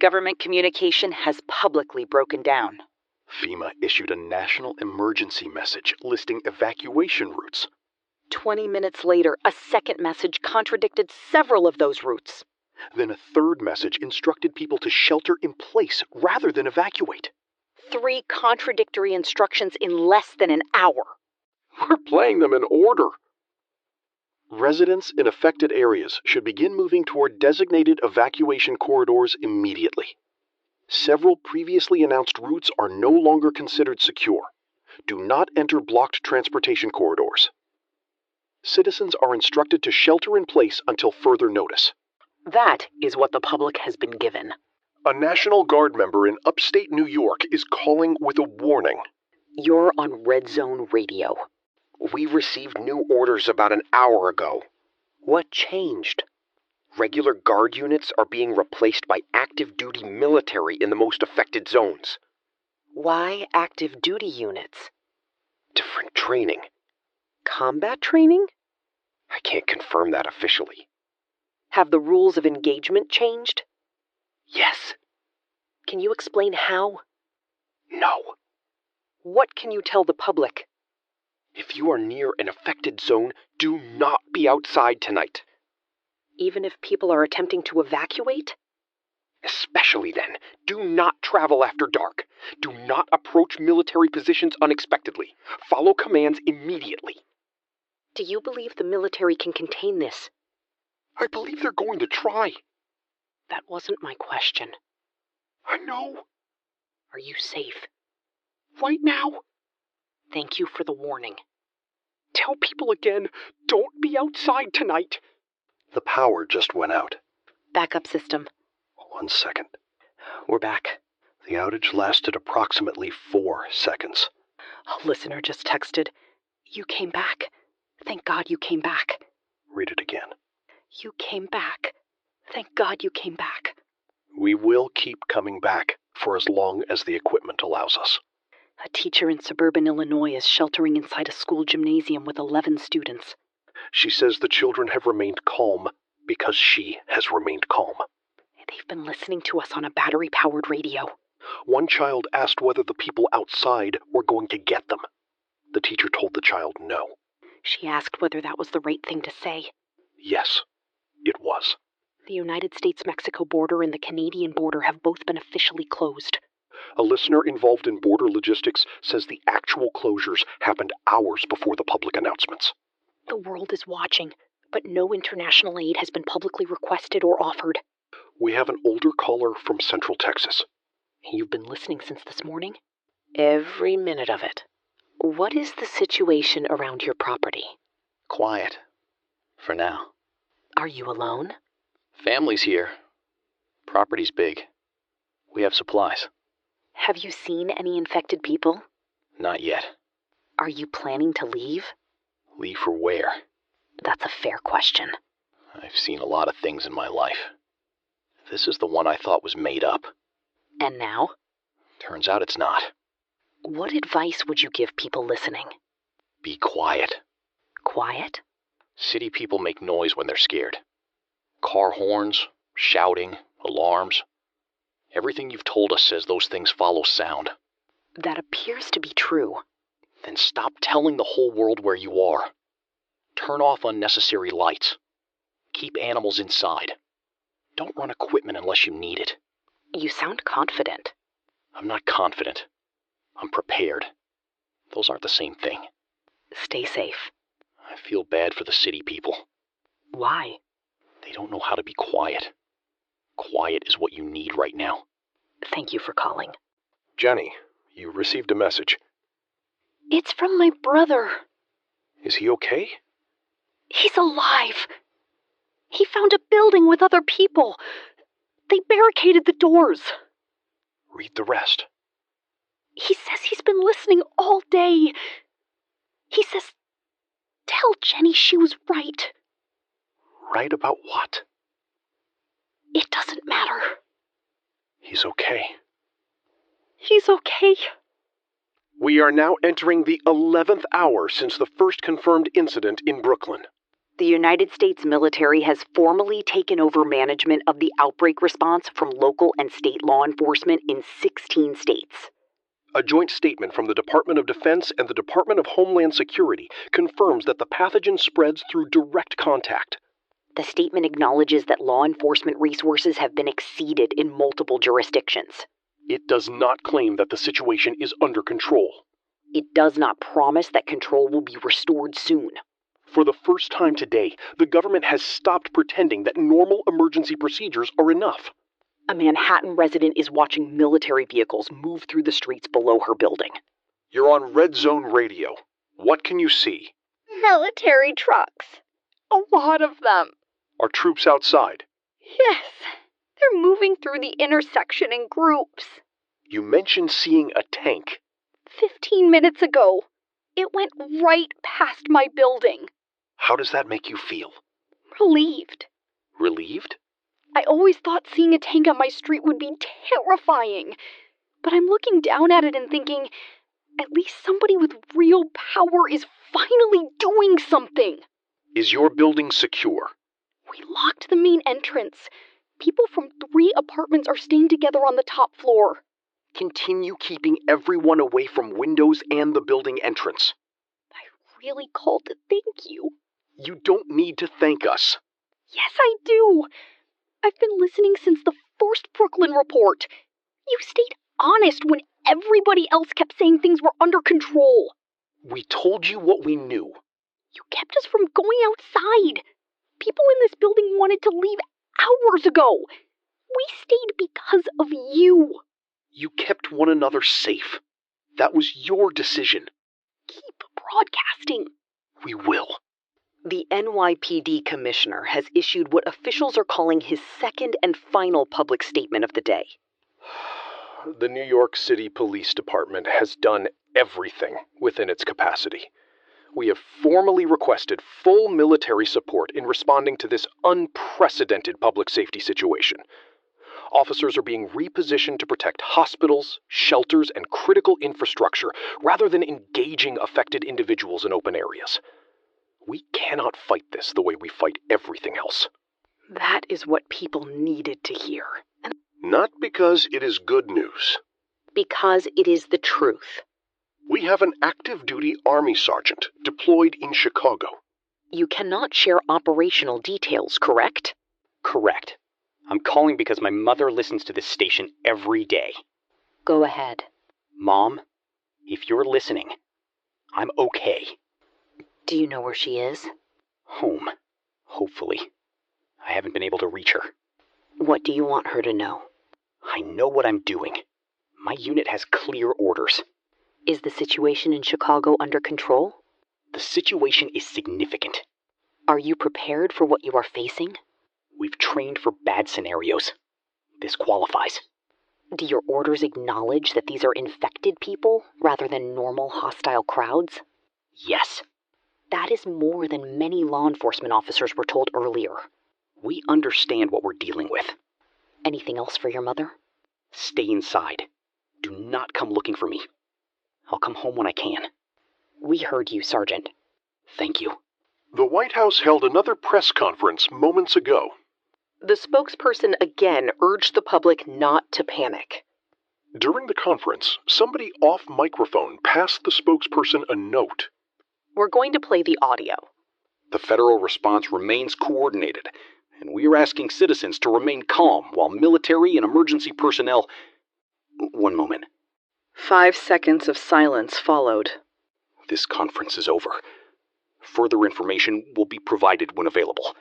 Government communication has publicly broken down. FEMA issued a national emergency message listing evacuation routes. 20 minutes later, a second message contradicted several of those routes. Then a third message instructed people to shelter in place rather than evacuate. 3 contradictory instructions in less than an hour. We're playing them in order. Residents in affected areas should begin moving toward designated evacuation corridors immediately. Several previously announced routes are no longer considered secure. Do not enter blocked transportation corridors. Citizens are instructed to shelter in place until further notice. That is what the public has been given. A National Guard member in upstate New York is calling with a warning. You're on Red Zone Radio. We received new orders about an hour ago. What changed? Regular guard units are being replaced by active duty military in the most affected zones. Why active duty units? Different training. Combat training? I can't confirm that officially. Have the rules of engagement changed? Yes. Can you explain how? No. What can you tell the public? If you are near an affected zone, do not be outside tonight. Even if people are attempting to evacuate? Especially then, do not travel after dark. Do not approach military positions unexpectedly. Follow commands immediately. Do you believe the military can contain this? I believe they're going to try. That wasn't my question. I know. Are you safe? Right now. Thank you for the warning. Tell people again, don't be outside tonight. The power just went out. Backup system. 1 second. We're back. The outage lasted approximately 4 seconds. A listener just texted, "You came back. Thank God you came back." Read it again. "You came back. Thank God you came back." We will keep coming back for as long as the equipment allows us. A teacher in suburban Illinois is sheltering inside a school gymnasium with 11 students. She says the children have remained calm because she has remained calm. They've been listening to us on a battery-powered radio. One child asked whether the people outside were going to get them. The teacher told the child no. She asked whether that was the right thing to say. Yes, it was. The United States-Mexico border and the Canadian border have both been officially closed. A listener involved in border logistics says the actual closures happened hours before the public announcements. The world is watching, but no international aid has been publicly requested or offered. We have an older caller from Central Texas. You've been listening since this morning? Every minute of it. What is the situation around your property? Quiet. For now. Are you alone? Family's here. Property's big. We have supplies. Have you seen any infected people? Not yet. Are you planning to leave? Leave for where? That's a fair question. I've seen a lot of things in my life. This is the one I thought was made up. And now? Turns out it's not. What advice would you give people listening? Be quiet. Quiet? City people make noise when they're scared. Car horns, shouting, alarms. Everything you've told us says those things follow sound. That appears to be true. Then stop telling the whole world where you are. Turn off unnecessary lights. Keep animals inside. Don't run equipment unless you need it. You sound confident. I'm not confident. I'm prepared. Those aren't the same thing. Stay safe. I feel bad for the city people. Why? They don't know how to be quiet. Quiet is what you need right now. Thank you for calling. Jenny, you received a message. It's from my brother. Is he okay? He's alive. He found a building with other people. They barricaded the doors. Read the rest. He says he's been listening all day. He says, tell Jenny she was right. Right about what? It doesn't matter. He's okay. He's okay. We are now entering the 11th hour since the first confirmed incident in Brooklyn. The United States military has formally taken over management of the outbreak response from local and state law enforcement in 16 states. A joint statement from the Department of Defense and the Department of Homeland Security confirms that the pathogen spreads through direct contact. The statement acknowledges that law enforcement resources have been exceeded in multiple jurisdictions. It does not claim that the situation is under control. It does not promise that control will be restored soon. For the first time today, the government has stopped pretending that normal emergency procedures are enough. A Manhattan resident is watching military vehicles move through the streets below her building. You're on Red Zone Radio. What can you see? Military trucks. A lot of them. Are troops outside? Yes. They're moving through the intersection in groups. You mentioned seeing a tank. 15 minutes ago. It went right past my building. How does that make you feel? Relieved. Relieved? I always thought seeing a tank on my street would be terrifying. But I'm looking down at it and thinking, at least somebody with real power is finally doing something. Is your building secure? We locked the main entrance. People from 3 apartments are staying together on the top floor. Continue keeping everyone away from windows and the building entrance. I really called to thank you. You don't need to thank us. Yes, I do. I've been listening since the first Brooklyn report. You stayed honest when everybody else kept saying things were under control. We told you what we knew. You kept us from going outside. People in this building wanted to leave hours ago. We stayed because of you. You kept one another safe. That was your decision. Keep broadcasting. We will. The NYPD commissioner has issued what officials are calling his second and final public statement of the day. The New York City Police Department has done everything within its capacity. We have formally requested full military support in responding to this unprecedented public safety situation. Officers are being repositioned to protect hospitals, shelters, and critical infrastructure rather than engaging affected individuals in open areas. We cannot fight this the way we fight everything else. That is what people needed to hear. Not because it is good news. Because it is the truth. We have an active duty Army sergeant deployed in Chicago. You cannot share operational details, correct? Correct. I'm calling because my mother listens to this station every day. Go ahead. Mom, if you're listening, I'm okay. Do you know where she is? Home, hopefully. I haven't been able to reach her. What do you want her to know? I know what I'm doing. My unit has clear orders. Is the situation in Chicago under control? The situation is significant. Are you prepared for what you are facing? We've trained for bad scenarios. This qualifies. Do your orders acknowledge that these are infected people rather than normal hostile crowds? Yes. That is more than many law enforcement officers were told earlier. We understand what we're dealing with. Anything else for your mother? Stay inside. Do not come looking for me. I'll come home when I can. We heard you, Sergeant. Thank you. The White House held another press conference moments ago. The spokesperson again urged the public not to panic. During the conference, somebody off microphone passed the spokesperson a note. We're going to play the audio. The federal response remains coordinated, and we are asking citizens to remain calm while military and emergency personnel... One moment. 5 seconds of silence followed. This conference is over. Further information will be provided when available.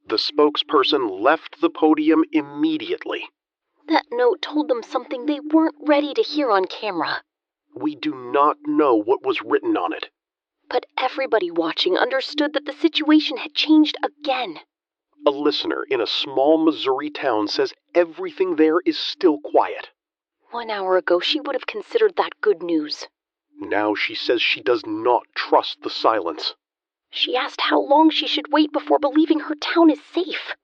The spokesperson left the podium immediately. That note told them something they weren't ready to hear on camera. We do not know what was written on it. But everybody watching understood that the situation had changed again. A listener in a small Missouri town says everything there is still quiet. 1 hour ago, she would have considered that good news. Now she says she does not trust the silence. She asked how long she should wait before believing her town is safe.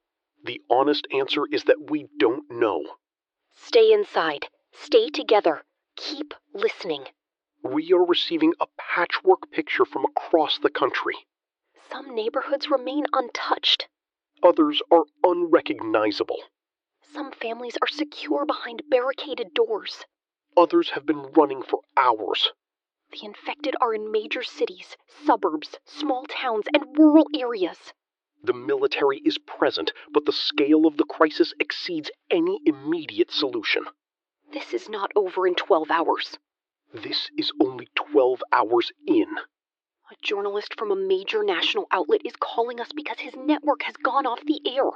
The honest answer is that we don't know. Stay inside. Stay together. Keep listening. We are receiving a patchwork picture from across the country. Some neighborhoods remain untouched. Others are unrecognizable. Some families are secure behind barricaded doors. Others have been running for hours. The infected are in major cities, suburbs, small towns, and rural areas. The military is present, but the scale of the crisis exceeds any immediate solution. This is not over in 12 hours. This is only 12 hours in. A journalist from a major national outlet is calling us because his network has gone off the air.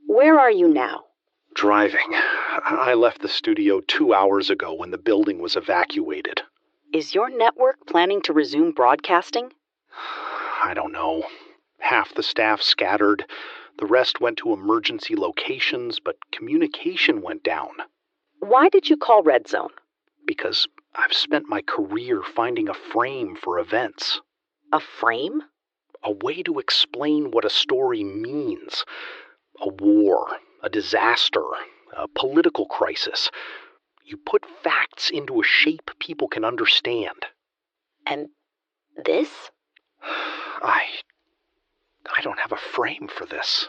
Where are you now? Driving. I left the studio 2 hours ago when the building was evacuated. Is your network planning to resume broadcasting? I don't know. Half the staff scattered. The rest went to emergency locations, but communication went down. Why did you call Red Zone? Because I've spent my career finding a frame for events. A frame? A way to explain what a story means. A war, a disaster, a political crisis. You put facts into a shape people can understand. And this? I don't have a frame for this.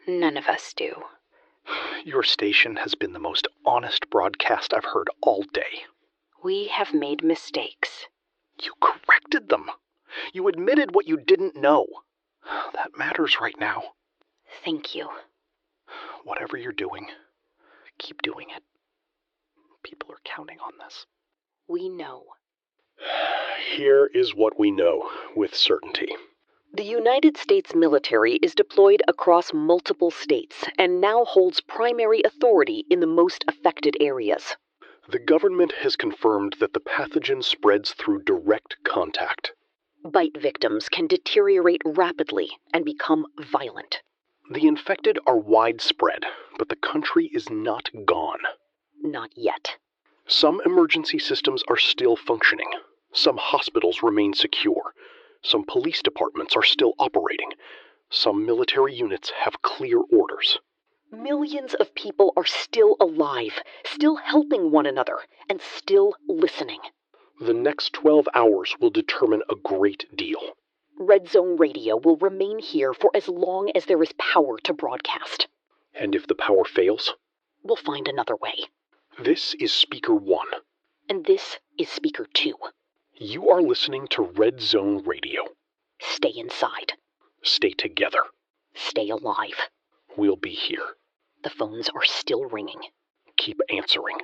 None of us do. Your station has been the most honest broadcast I've heard all day. We have made mistakes. You corrected them. You admitted what you didn't know. That matters right now. Thank you. Whatever you're doing, keep doing it. People are counting on this. We know. Here is what we know with certainty. The United States military is deployed across multiple states and now holds primary authority in the most affected areas. The government has confirmed that the pathogen spreads through direct contact. Bite victims can deteriorate rapidly and become violent. The infected are widespread, but the country is not gone. Not yet. Some emergency systems are still functioning. Some hospitals remain secure. Some police departments are still operating. Some military units have clear orders. Millions of people are still alive, still helping one another, and still listening. The next 12 hours will determine a great deal. Red Zone Radio will remain here for as long as there is power to broadcast. And if the power fails? We'll find another way. This is Speaker 1. And this is Speaker 2. You are listening to Red Zone Radio. Stay inside. Stay together. Stay alive. We'll be here. The phones are still ringing. Keep answering.